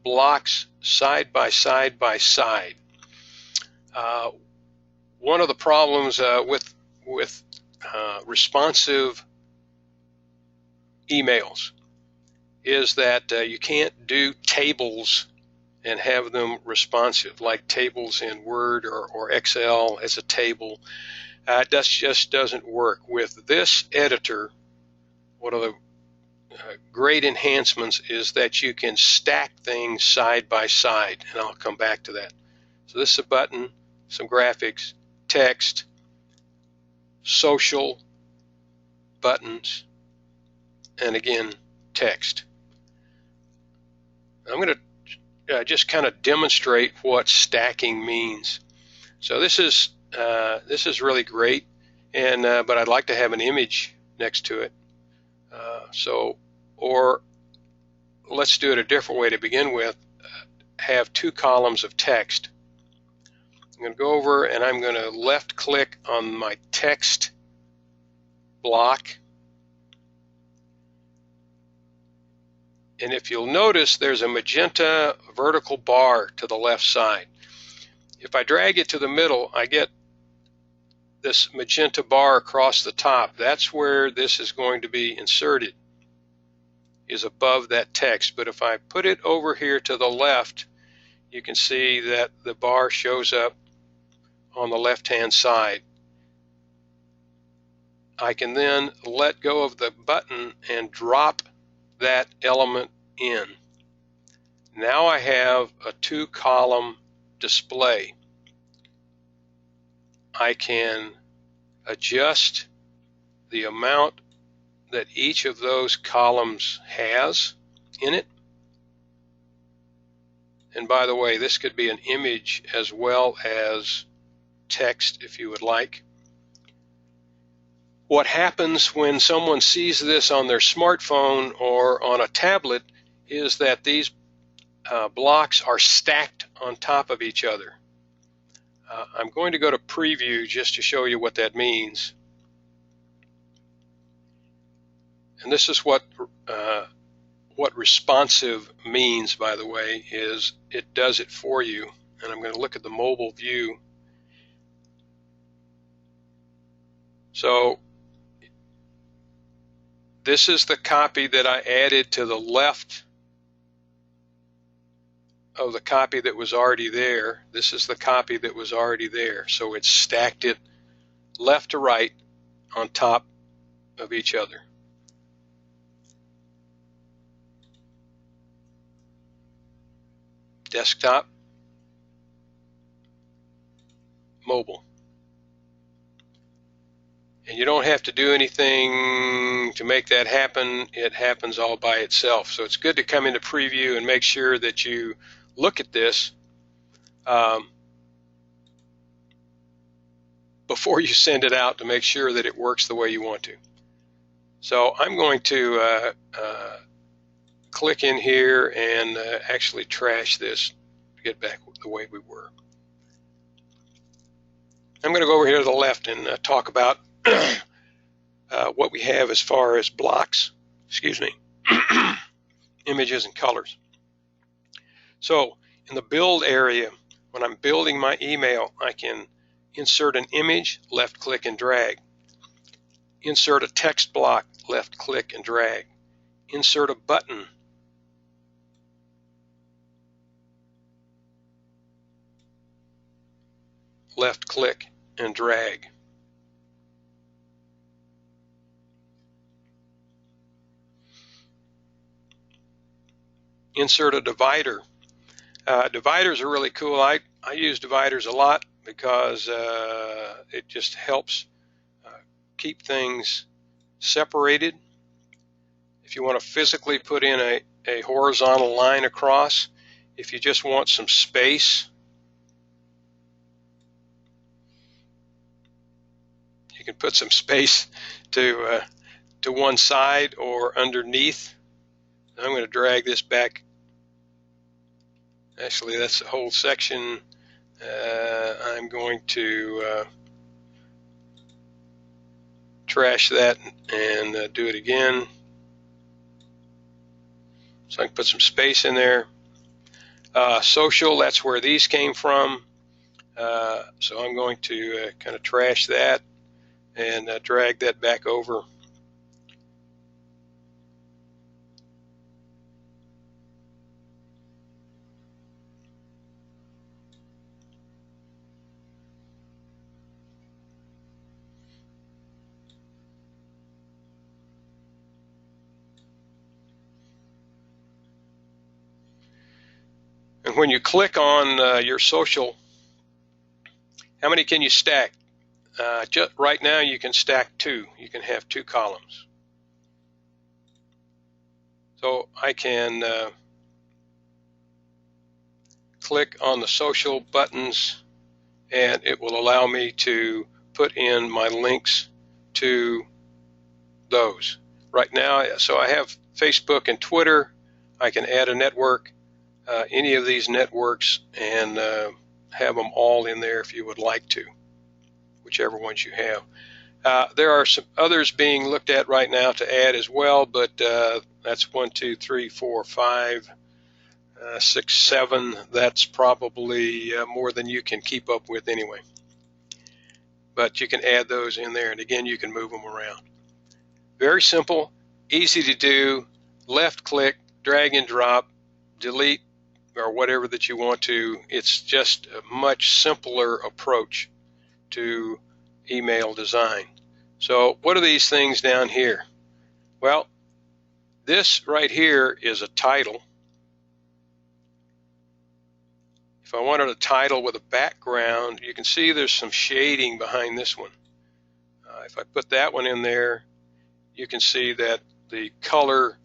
[SPEAKER 1] blocks side by side by side. One of the problems with responsive emails is that you can't do tables and have them responsive, like tables in Word or Excel as a table. That just doesn't work. With this editor, one of the great enhancements is that you can stack things side by side, and I'll come back to that. So this is a button, some graphics, text, social, buttons, and again, text. I'm going to just kind of demonstrate what stacking means. So this is really great, and but I'd like to have an image next to it. Or let's do it a different way to begin with. Have 2 columns of text. I'm going to go over and I'm going to left click on my text block. And if you'll notice, there's a magenta vertical bar to the left side. If I drag it to the middle, I get this magenta bar across the top. That's where this is going to be inserted, is above that text. But if I put it over here to the left, you can see that the bar shows up on the left-hand side. I can then let go of the button and drop that element in. Now I have a 2-column display. I can adjust the amount that each of those columns has in it. And by the way, this could be an image as well as text if you would like. What happens when someone sees this on their smartphone or on a tablet is that these blocks are stacked on top of each other. I'm going to go to preview just to show you what that means. And this is what responsive means, by the way, is it does it for you. And I'm going to look at the mobile view. So this is the copy that I added to the left of the copy that was already there. This is the copy that was already there. So it stacked it left to right on top of each other. Desktop, mobile. And you don't have to do anything to make that happen. It happens all by itself. So it's good to come into preview and make sure that you look at this before you send it out to make sure that it works the way you want to. So I'm going to click in here and actually trash this to get back the way we were. I'm going to go over here to the left and talk about what we have as far as blocks, images and colors. So in the build area, when I'm building my email, I can insert an image, left click and drag. Insert a text block, left click and drag. Insert a button. Left click and drag. Insert a divider. Dividers are really cool. I use dividers a lot because it just helps keep things separated. If you want to physically put in a horizontal line across, if you just want some space, you can put some space to one side or underneath. I'm going to drag this back. Actually, that's the whole section. I'm going to trash that and do it again. So I can put some space in there. Social, that's where these came from. So I'm going to kind of trash that and drag that back over. And when you click on your social, how many can you stack? Just right now you can stack 2. You can have 2 columns. So I can click on the social buttons and it will allow me to put in my links to those. Right now, so I have Facebook and Twitter. I can add a network, any of these networks, and have them all in there if you would like to, whichever ones you have. There are some others being looked at right now to add as well, but that's 1, 2, 3, 4, 5, 6, 7. That's probably more than you can keep up with anyway. But you can add those in there, and again, you can move them around. Very simple, easy to do. Left click, drag and drop, delete, or whatever that you want to. It's just a much simpler approach to email design. So what are these things down here? Well, this right here is a title. If I wanted a title with a background, you can see there's some shading behind this one. If I put that one in there, you can see that the color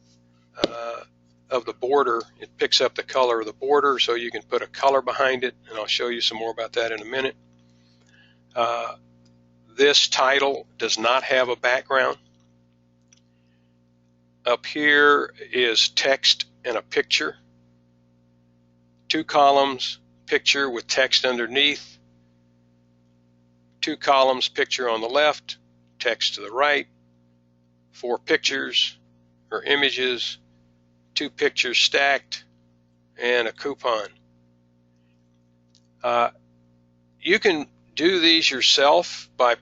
[SPEAKER 1] of the border, it picks up the color of the border, so you can put a color behind it, and I'll show you some more about that in a minute. This title does not have a background. Up here is text and a picture. 2 columns, picture with text underneath. 2 columns, picture on the left, text to the right. 4 pictures or images, 2 pictures stacked, and a coupon. You can do these yourself by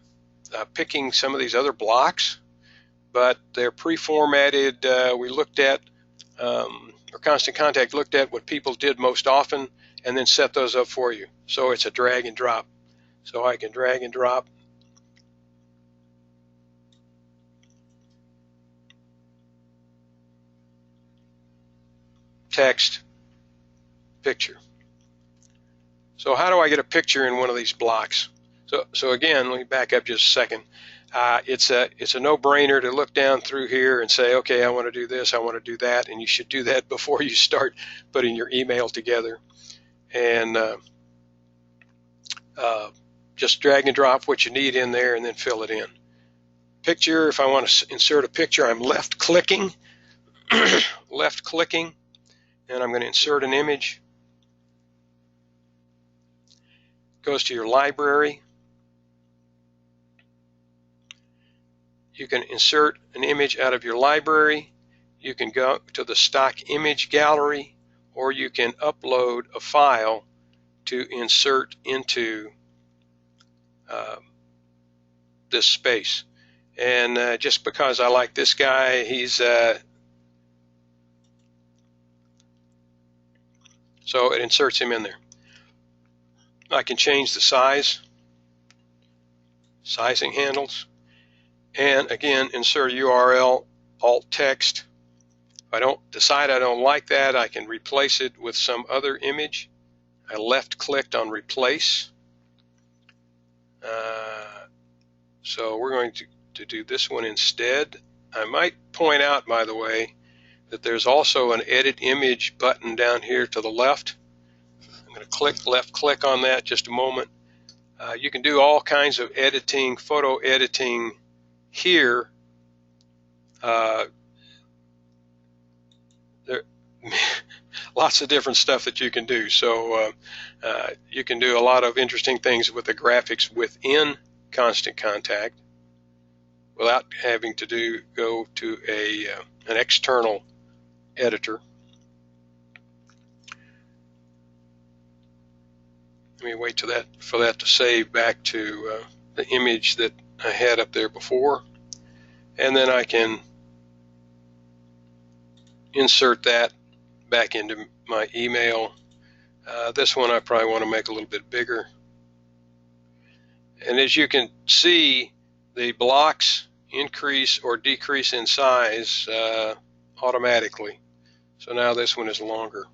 [SPEAKER 1] picking some of these other blocks, but they're pre-formatted. We looked at, or Constant Contact looked at what people did most often and then set those up for you. So it's a drag and drop. So I can drag and drop. Text, picture. So how do I get a picture in one of these blocks? So again, let me back up just a second. It's a no-brainer to look down through here and say, okay, I want to do this, I want to do that, and you should do that before you start putting your email together. And just drag and drop what you need in there and then fill it in. Picture, if I want to insert a picture, I'm left-clicking, left-clicking, and I'm going to insert an image. Goes to your library. You can insert an image out of your library. You can go to the stock image gallery, or you can upload a file to insert into this space. And just because I like this guy, he's so it inserts him in there. I can change the size, sizing handles, and again, insert a URL, alt text. If I don't decide I don't like that, I can replace it with some other image. I left-clicked on replace. So we're going to do this one instead. I might point out, by the way, that there's also an edit image button down here to the left. I'm going to left-click on that just a moment. You can do all kinds of editing, photo editing here. There lots of different stuff that you can do. So you can do a lot of interesting things with the graphics within Constant Contact without having to go to an external editor. Let me wait for that to save back to the image that I had up there before, and then I can insert that back into my email. This one I probably want to make a little bit bigger. And as you can see, the blocks increase or decrease in size automatically. So now this one is longer.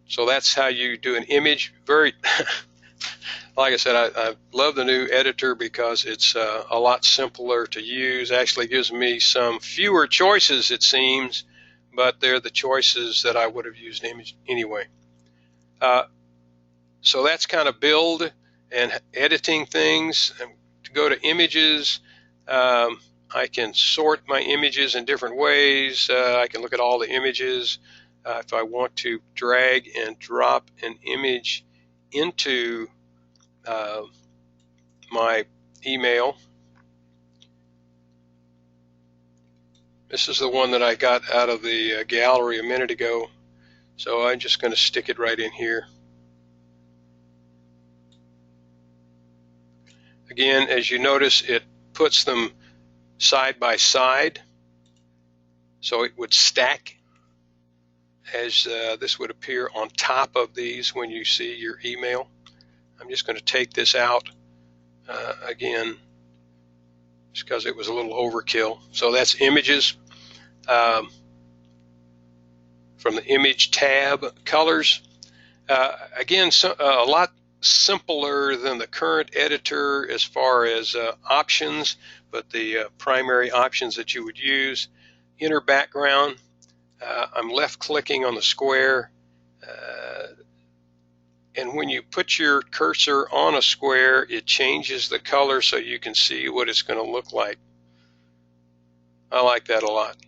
[SPEAKER 1] So that's how you do an image. Very, like I said, I love the new editor because it's a lot simpler to use. Actually gives me some fewer choices, it seems, but they're the choices that I would have used anyway. So that's kind of build and editing things. And to go to images, I can sort my images in different ways. I can look at all the images. If I want to drag and drop an image into my email, this is the one that I got out of the gallery a minute ago, so I'm just going to stick it right in here. Again, as you notice, it puts them side by side, so it would stack as this would appear on top of these when you see your email. I'm just going to take this out again just because it was a little overkill. So that's images. From the image tab, colors. Again, a lot simpler than the current editor as far as options, but the primary options that you would use. Inner background, I'm left clicking on the square, and when you put your cursor on a square, it changes the color so you can see what it's going to look like. I like that a lot.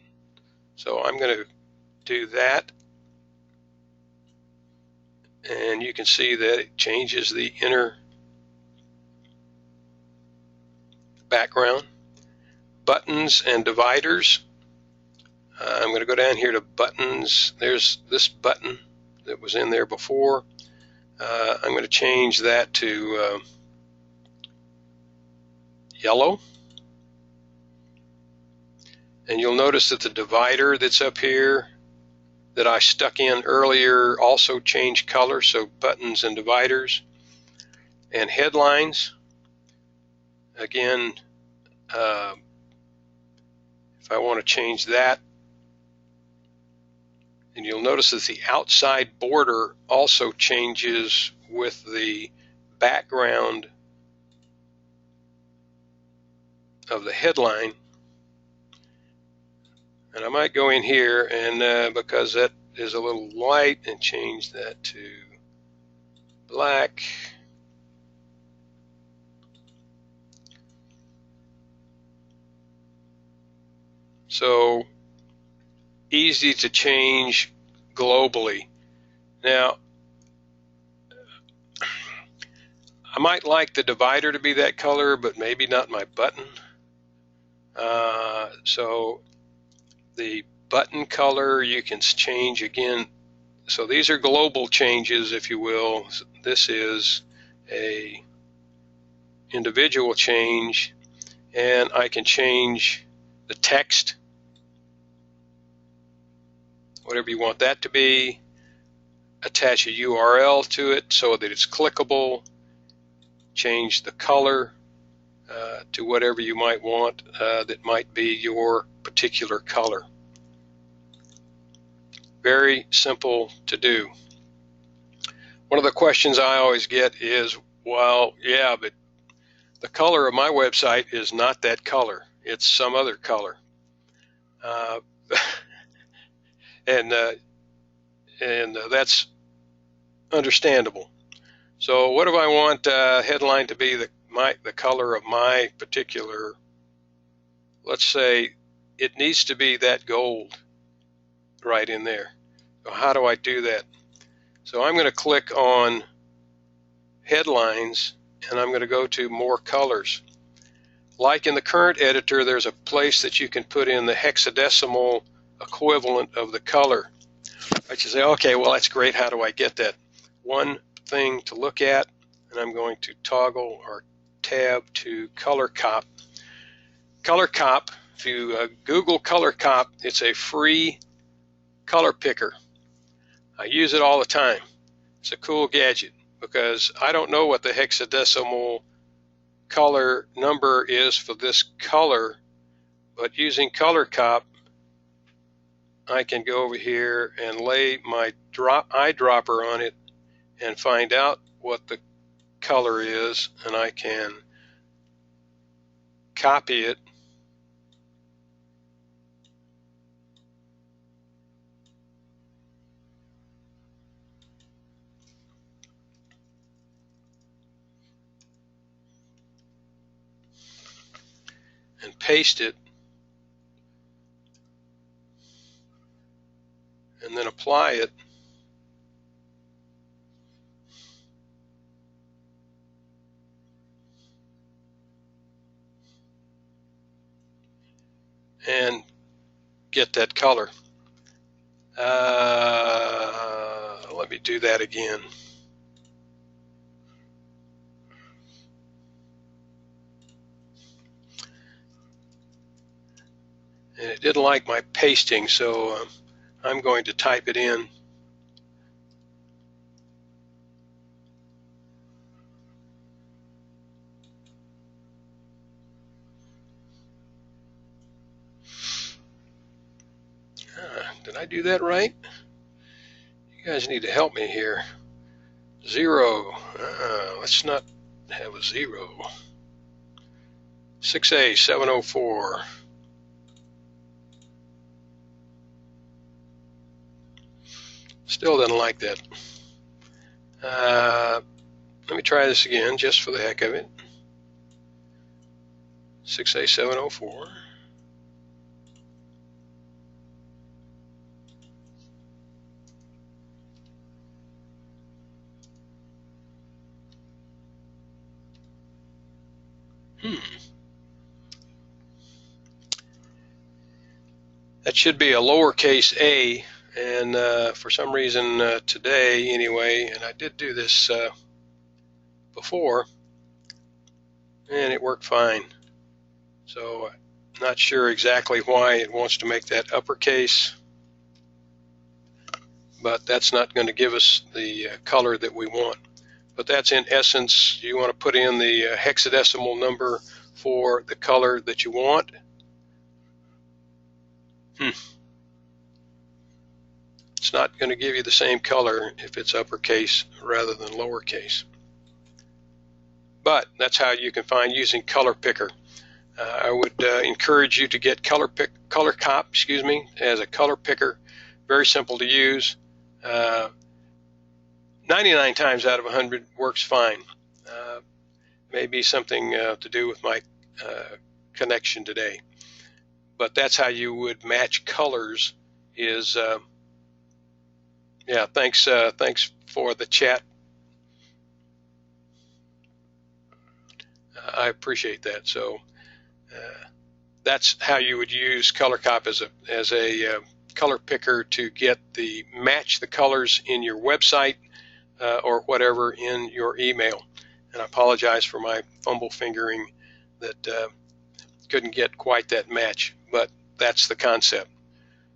[SPEAKER 1] So I'm going to do that, and you can see that it changes the inner background. Buttons and dividers. I'm going to go down here to buttons. There's this button that was in there before. I'm going to change that to yellow. And you'll notice that the divider that's up here that I stuck in earlier also changed color, so buttons and dividers. And headlines, again, if I want to change that, and you'll notice that the outside border also changes with the background of the headline. And I might go in here and because that is a little light, and change that to black. So easy to change globally. Now, I might like the divider to be that color, but maybe not my button. So the button color you can change again. So these are global changes, if you will. This is a individual change, and I can change the text, whatever you want that to be, attach a URL to it so that it's clickable, change the color to whatever you might want that might be your particular color. Very simple to do. One of the questions I always get is, well, yeah, but the color of my website is not that color. It's some other color. And that's understandable. So what if I want headline to be the color of my particular, let's say it needs to be that gold right in there. So how do I do that? So I'm going to click on headlines, and I'm going to go to more colors. Like in the current editor, there's a place that you can put in the hexadecimal equivalent of the color. I should say, okay, well, that's great. How do I get that? One thing to look at, and I'm going to toggle or tab to ColorCop. ColorCop, if you Google ColorCop, it's a free color picker. I use it all the time. It's a cool gadget because I don't know what the hexadecimal color number is for this color, but using ColorCop, I can go over here and lay my eyedropper on it and find out what the color is, and I can copy it and paste it apply it. And get that color. Let me do that again. And it didn't like my pasting, so I'm going to type it in. Did I do that right? You guys need to help me here. 0. Let's not have a 0. 6A 704. Still doesn't like that. Let me try this again just for the heck of it. 6A 704. That should be a lowercase a, and for some reason today anyway, and I did do this before, and it worked fine. So not sure exactly why it wants to make that uppercase, but that's not going to give us the color that we want. But that's in essence, you want to put in the hexadecimal number for the color that you want. It's not going to give you the same color if it's uppercase rather than lowercase. But that's how you can find using Color Picker. I would encourage you to get ColorCop, as a color picker. Very simple to use. 99 times out of 100 works fine. Maybe something to do with my connection today. But that's how you would match colors. Is yeah, thanks for the chat. I appreciate that. So that's how you would use ColorCop as a color picker to match the colors in your website or whatever in your email. And I apologize for my fumble fingering that couldn't get quite that match, but that's the concept.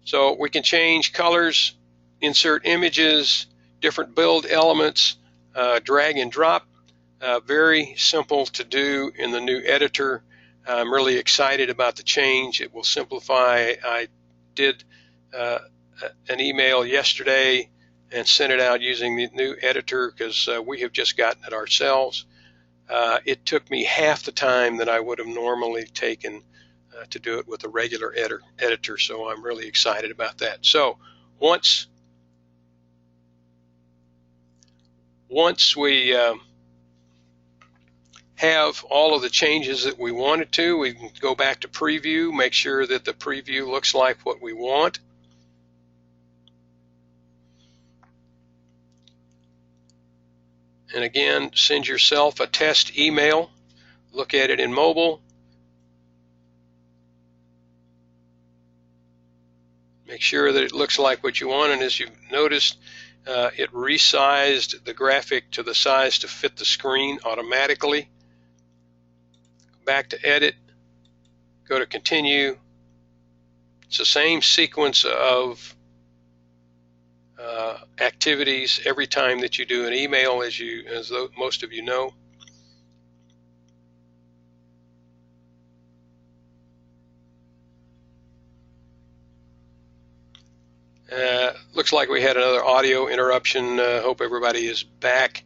[SPEAKER 1] So we can change colors, insert images, different build elements, drag and drop. Very simple to do in the new editor. I'm really excited about the change. It will simplify. I did an email yesterday and sent it out using the new editor because we have just gotten it ourselves. It took me half the time that I would have normally taken to do it with a regular editor, so I'm really excited about that. So once we have all of the changes that we wanted to, we can go back to preview, make sure that the preview looks like what we want. And again, send yourself a test email, look at it in mobile. Make sure that it looks like what you want, and as you've noticed, it resized the graphic to the size to fit the screen automatically. Back to edit, go to continue. It's the same sequence of activities every time that you do an email, as most of you know. Looks like we had another audio interruption. Hope everybody is back.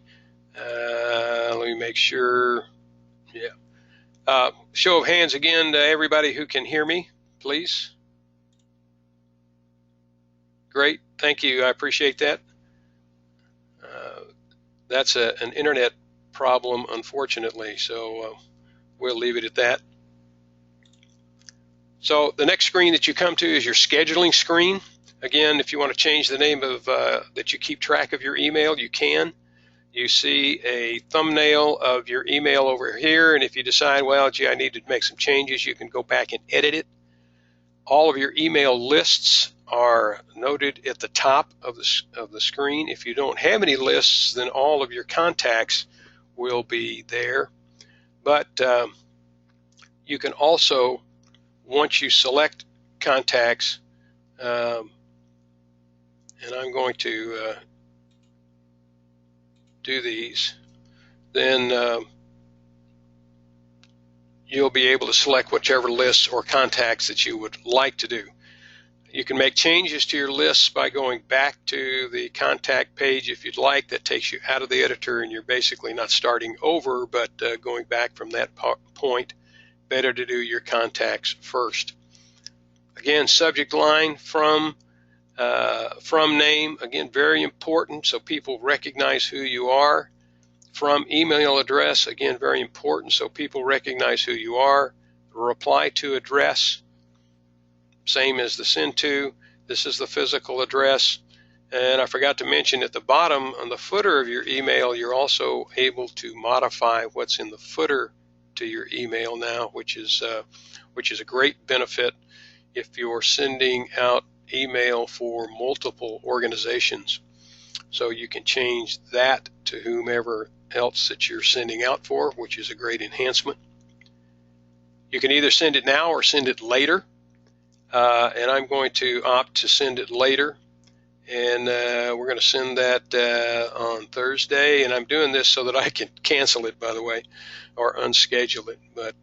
[SPEAKER 1] Let me make sure. Yeah. Show of hands again to everybody who can hear me, please. Great. Thank you. I appreciate that. That's an internet problem, unfortunately, so we'll leave it at that. So the next screen that you come to is your scheduling screen. Again, if you want to change the name of that you keep track of your email, you can. You see a thumbnail of your email over here, and if you decide, well, gee, I need to make some changes, you can go back and edit it. All of your email lists are noted at the top of the screen. If you don't have any lists, then all of your contacts will be there. But you can also, once you select contacts, and I'm going to do these, then you'll be able to select whichever lists or contacts that you would like to do. You can make changes to your lists by going back to the contact page if you'd like. That takes you out of the editor, and you're basically not starting over, but going back from that point. Better to do your contacts first. Again, subject line from name, again, very important, so people recognize who you are. From email address, again, very important, so people recognize who you are. Reply to address, same as the send to. This is the physical address. And I forgot to mention at the bottom on the footer of your email, you're also able to modify what's in the footer to your email now, which is a great benefit if you're sending out email for multiple organizations. So you can change that to whomever else that you're sending out for, which is a great enhancement. You can either send it now or send it later, and I'm going to opt to send it later, and we're going to send that on Thursday, and I'm doing this so that I can cancel it, by the way, or unschedule it, but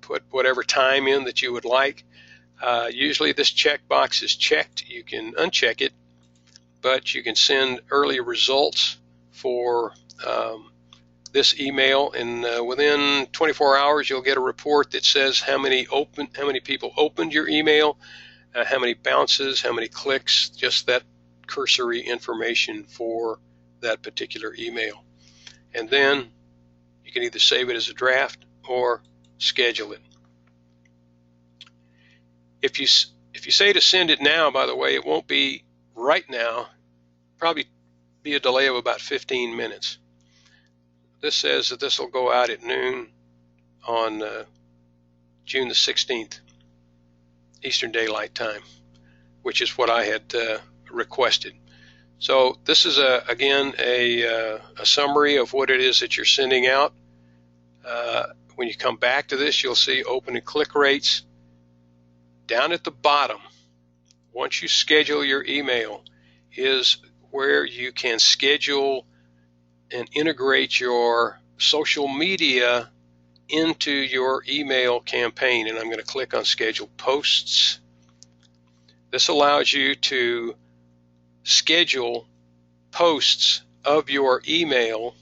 [SPEAKER 1] put whatever time in that you would like. Usually this checkbox is checked. You can uncheck it, but you can send early results for this email, and within 24 hours you'll get a report that says how many people opened your email, how many bounces, how many clicks, just that cursory information for that particular email. And then you can either save it as a draft or schedule it. If you say to send it now, by the way, it won't be right now. Probably be a delay of about 15 minutes. This says that this will go out at noon on June the 16th, Eastern Daylight Time, which is what I had requested. So this is again a summary of what it is that you're sending out. When you come back to this, you'll see open and click rates. Down at the bottom, once you schedule your email, is where you can schedule and integrate your social media into your email campaign. And I'm going to click on Schedule Posts. This allows you to schedule posts of your email,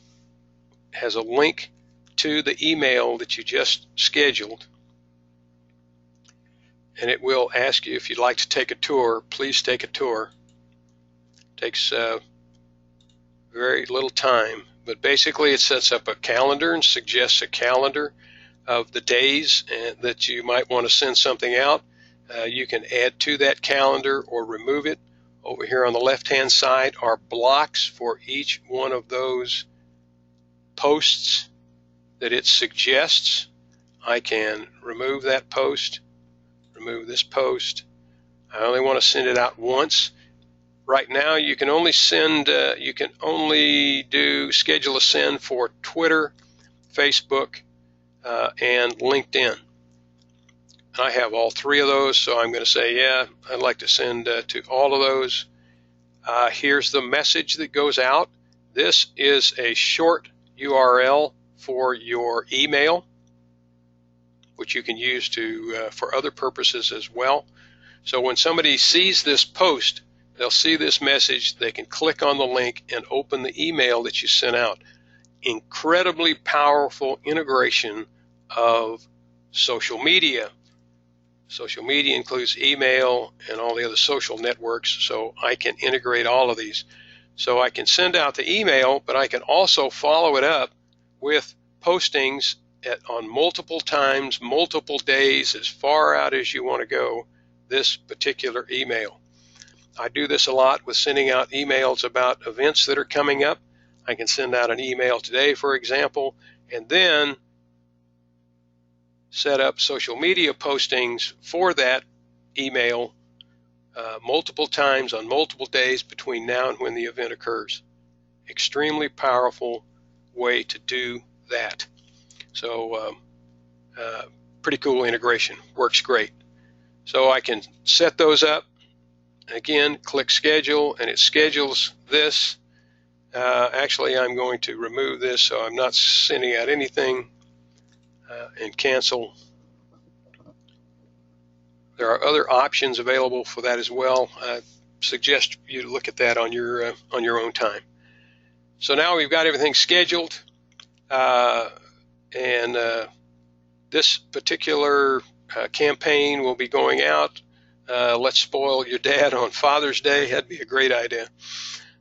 [SPEAKER 1] has a link to the email that you just scheduled, and it will ask you if you'd like to take a tour. Please take a tour. It takes very little time, but basically it sets up a calendar and suggests a calendar of the days that you might want to send something out. You can add to that calendar or remove it. Over here on the left-hand side are blocks for each one of those posts that it suggests. I can remove that post, remove this post. I only want to send it out once. Right now you can only send, schedule a send for Twitter, Facebook, and LinkedIn. I have all three of those, so I'm going to say, yeah, I'd like to send to all of those. Here's the message that goes out. This is a short URL for your email, which you can use for other purposes as well. So when somebody sees this post, they'll see this message, they can click on the link and open the email that you sent out. Incredibly powerful integration of social media. Social media includes email and all the other social networks, so I can integrate all of these. So I can send out the email, but I can also follow it up with postings on multiple times, multiple days, as far out as you want to go, this particular email. I do this a lot with sending out emails about events that are coming up. I can send out an email today, for example, and then set up social media postings for that email multiple times on multiple days between now and when the event occurs. Extremely powerful way to do that. So pretty cool integration. Works great. So I can set those up. Again, click schedule, and it schedules this. Actually, I'm going to remove this so I'm not sending out anything, and cancel. There are other options available for that as well. I suggest you look at that on your own time. So now we've got everything scheduled, and this particular campaign will be going out. Let's spoil your dad on Father's Day. That'd be a great idea.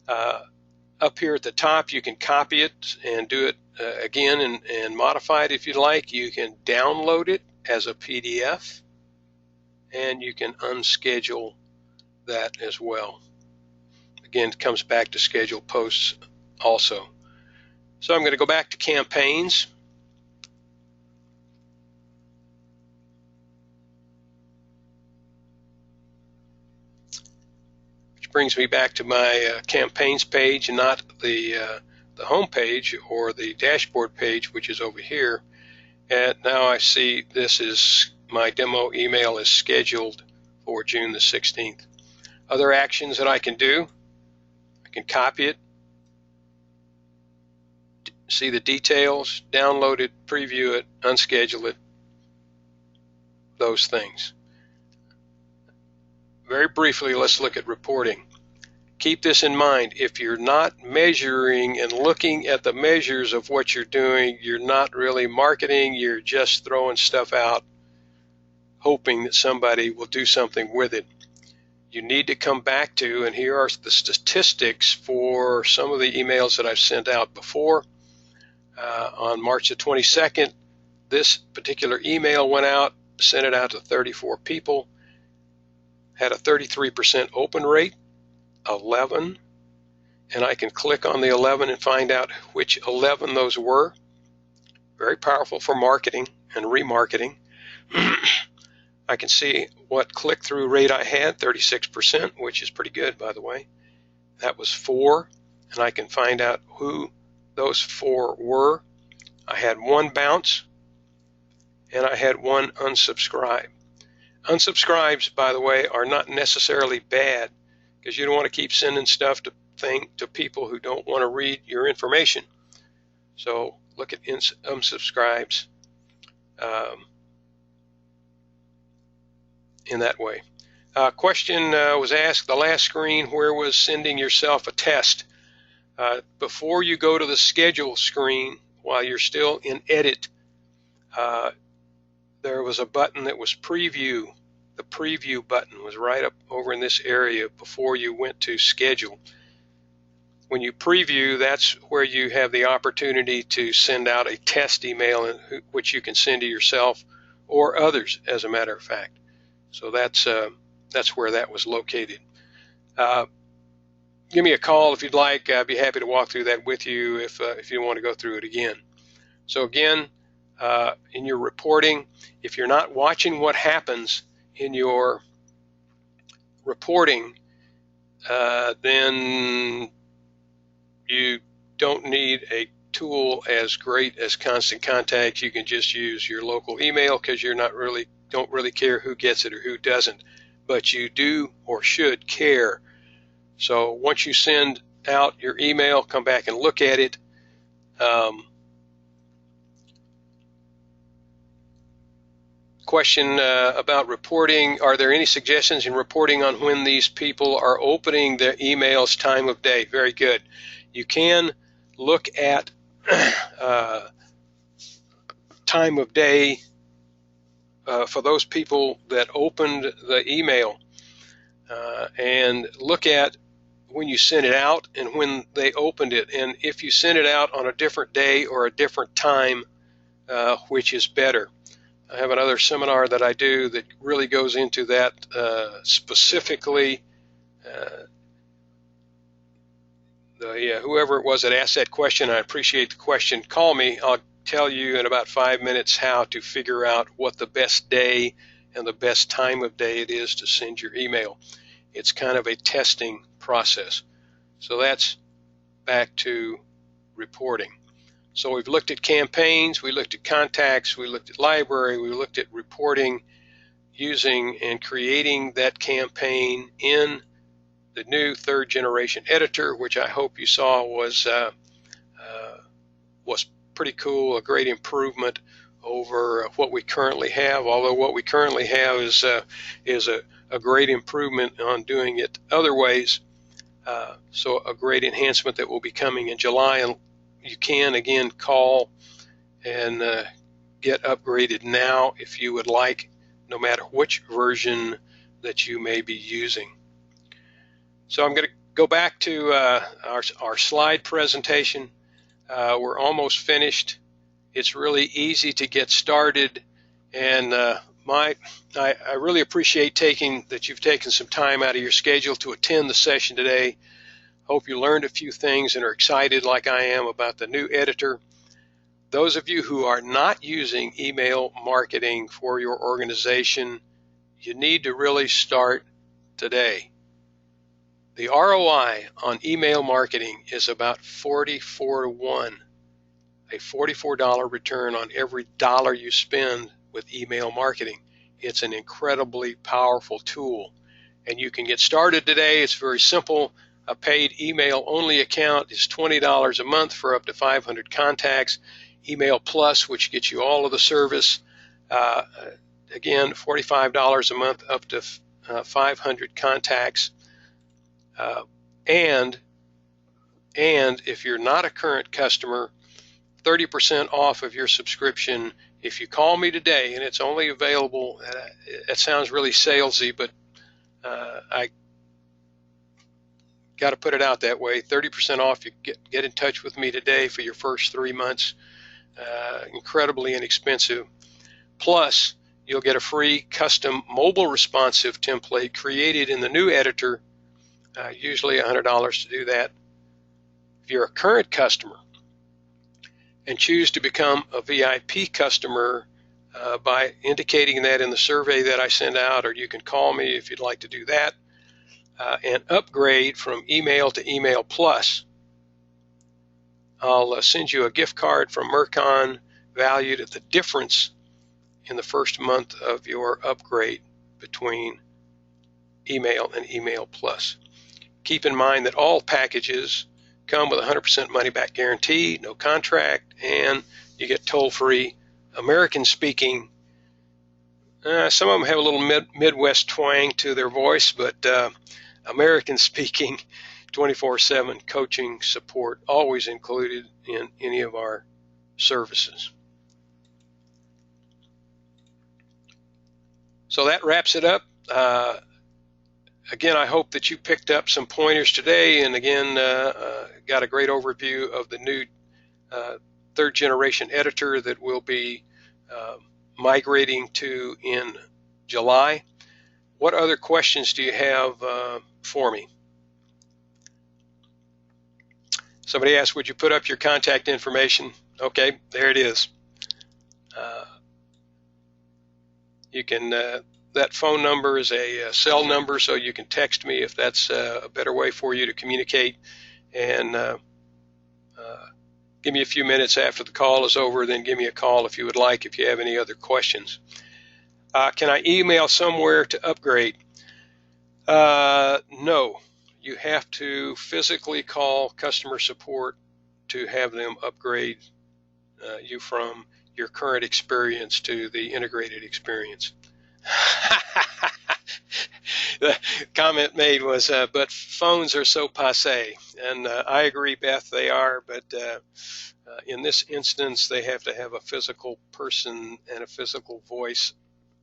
[SPEAKER 1] Up here at the top, you can copy it and do it again and modify it if you'd like. You can download it as a PDF, and you can unschedule that as well. Again, it comes back to schedule posts also. So I'm going to go back to campaigns. Brings me back to my campaigns page and not the home page or the dashboard page, which is over here. And now I see this is my demo email is scheduled for June the 16th. Other actions that I can do, I can copy it, see the details, download it, preview it, unschedule it, those things. Very briefly, let's look at reporting. Keep this in mind. If you're not measuring and looking at the measures of what you're doing, you're not really marketing. You're just throwing stuff out, hoping that somebody will do something with it. You need to come back to, and here are the statistics for some of the emails that I've sent out before. On March the 22nd, this particular email went out, sent it out to 34 people. Had a 33% open rate, 11, and I can click on the 11 and find out which 11 those were. Very powerful for marketing and remarketing. I can see what click-through rate I had, 36%, which is pretty good, by the way. That was 4, and I can find out who those 4 were. I had 1 bounce, and I had 1 unsubscribe. Unsubscribes, by the way, are not necessarily bad, because you don't want to keep sending stuff to people who don't want to read your information. So look at unsubscribes in that way. Question was asked, the last screen, where was sending yourself a test? Before you go to the schedule screen, while you're still in edit, there was a button that was preview. The preview button was right up over in this area before you went to schedule. When you preview, that's where you have the opportunity to send out a test email, which you can send to yourself or others, as a matter of fact. So that's where that was located. Give me a call if you'd like. I'd be happy to walk through that with you if you want to go through it again. So again, in your reporting, if you're not watching what happens in your reporting, then you don't need a tool as great as Constant Contacts. You can just use your local email because you're don't really care who gets it or who doesn't, but you do or should care. So once you send out your email, come back and look at it. Question about reporting. Are there any suggestions in reporting on when these people are opening their emails, time of day? Very good. You can look at time of day for those people that opened the email, and look at when you sent it out and when they opened it, and if you sent it out on a different day or a different time, which is better. I have another seminar that I do that really goes into that specifically Whoever it was that asked that question, I appreciate the question. Call me. I'll tell you in about 5 minutes how to figure out what the best day and the best time of day it is to send your email. It's kind of a testing process. So that's back to reporting. So we've looked at campaigns, we looked at contacts, we looked at library, we looked at reporting, using and creating that campaign in the new third generation editor, which I hope you saw was pretty cool, a great improvement over what we currently have, although what we currently have is a great improvement on doing it other ways. So a great enhancement that will be coming in July, and you can again call and get upgraded now if you would like, no matter which version that you may be using. So I'm going to go back to our slide presentation. We're almost finished. It's really easy to get started, and I really appreciate that you've taken some time out of your schedule to attend the session today. Hope you learned a few things and are excited like I am about the new editor. Those of you who are not using email marketing for your organization, you need to really start today. The ROI on email marketing is about 44 to 1, a $44 return on every dollar you spend with email marketing. It's an incredibly powerful tool, and you can get started today. It's very simple. A paid email only account is $20 a month for up to 500 contacts. Email Plus, which gets you all of the service, again, $45 a month up to 500 contacts. And if you're not a current customer, 30% off of your subscription if you call me today, and it's only available, it sounds really salesy, but I got to put it out that way. 30% off. You get in touch with me today for your first 3 months. Incredibly inexpensive. Plus, you'll get a free custom mobile responsive template created in the new editor, usually $100 to do that. If you're a current customer and choose to become a VIP customer by indicating that in the survey that I send out, or you can call me if you'd like to do that, and upgrade from email to email plus, I'll send you a gift card from Murcon valued at the difference in the first month of your upgrade between email and email plus. Keep in mind that all packages come with a 100% money back guarantee, no contract, and you get toll-free American speaking. Some of them have a little Midwest twang to their voice, but American speaking 24/7 coaching support always included in any of our services. So that wraps it up. Again, I hope that you picked up some pointers today, and again, got a great overview of the new third generation editor that we'll be migrating to in July. What other questions do you have for me? Somebody asked, would you put up your contact information? Okay, there it is. You can, that phone number is a cell number, so you can text me if that's a better way for you to communicate. And give me a few minutes after the call is over, then give me a call if you would like, if you have any other questions. Can I email somewhere to upgrade? No. You have to physically call customer support to have them upgrade you from your current experience to the integrated experience. The comment made was, but phones are so passé. And I agree, Beth, they are, but in this instance, they have to have a physical person and a physical voice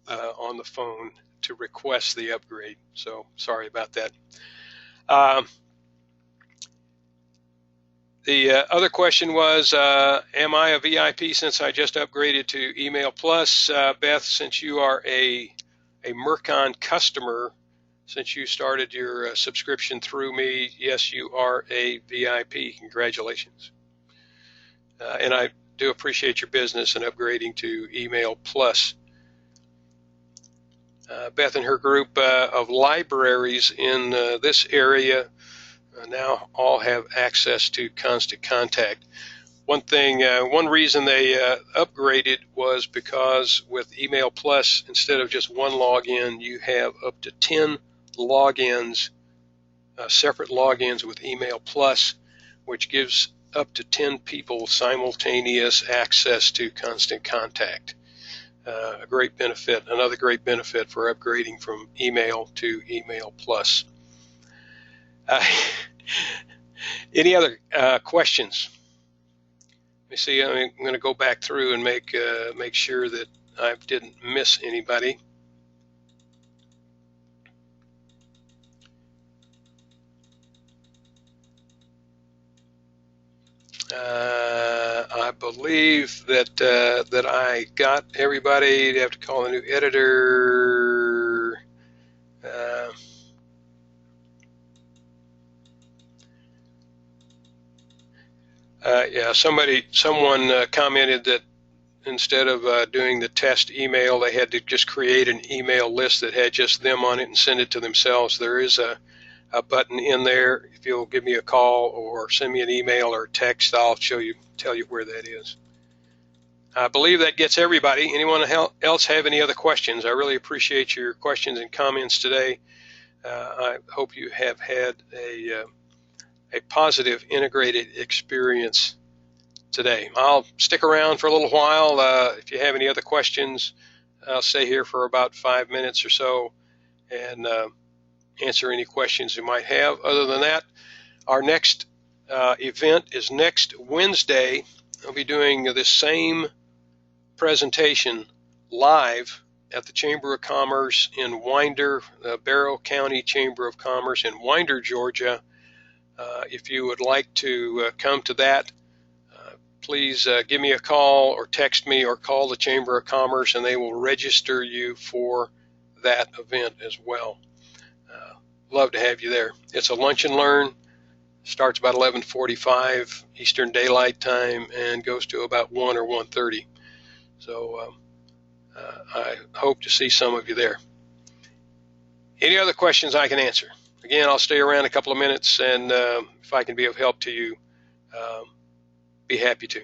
[SPEAKER 1] on the phone to request the upgrade. So sorry about that. The other question was, am I a VIP since I just upgraded to Email Plus? Beth, since you are a Murcon customer, since you started your subscription through me. Yes, you are a VIP. Congratulations. And I do appreciate your business and upgrading to Email Plus. Beth and her group of libraries in this area now all have access to Constant Contact. One reason they upgraded was because with Email Plus, instead of just one login, you have up to 10 logins, separate logins with Email Plus, which gives up to 10 people simultaneous access to Constant Contact. A great benefit, another great benefit for upgrading from email to Email Plus. Any other questions? Let me see. I'm going to go back through and make sure that I didn't miss anybody. I believe that I got everybody. You have to call a new editor. Yeah, someone commented that instead of doing the test email, they had to just create an email list that had just them on it and send it to themselves. There is a button in there. If you'll give me a call or send me an email or text, I'll tell you where that is. I believe that gets everybody. Anyone else have any other questions? I really appreciate your questions and comments today. I hope you have had a positive integrated experience today. I'll stick around for a little while. If you have any other questions, I'll stay here for about 5 minutes or so and answer any questions you might have. Other than that, our next event is next Wednesday. I'll be doing this same presentation live at the Chamber of Commerce in Winder, Barrow County Chamber of Commerce in Winder, Georgia. If you would like to come to that, please give me a call or text me or call the Chamber of Commerce, and they will register you for that event as well. Love to have you there. It's a lunch and learn. Starts about 11:45 Eastern Daylight Time and goes to about 1 or 1:30. So I hope to see some of you there. Any other questions I can answer? Again, I'll stay around a couple of minutes, and if I can be of help to you, be happy to.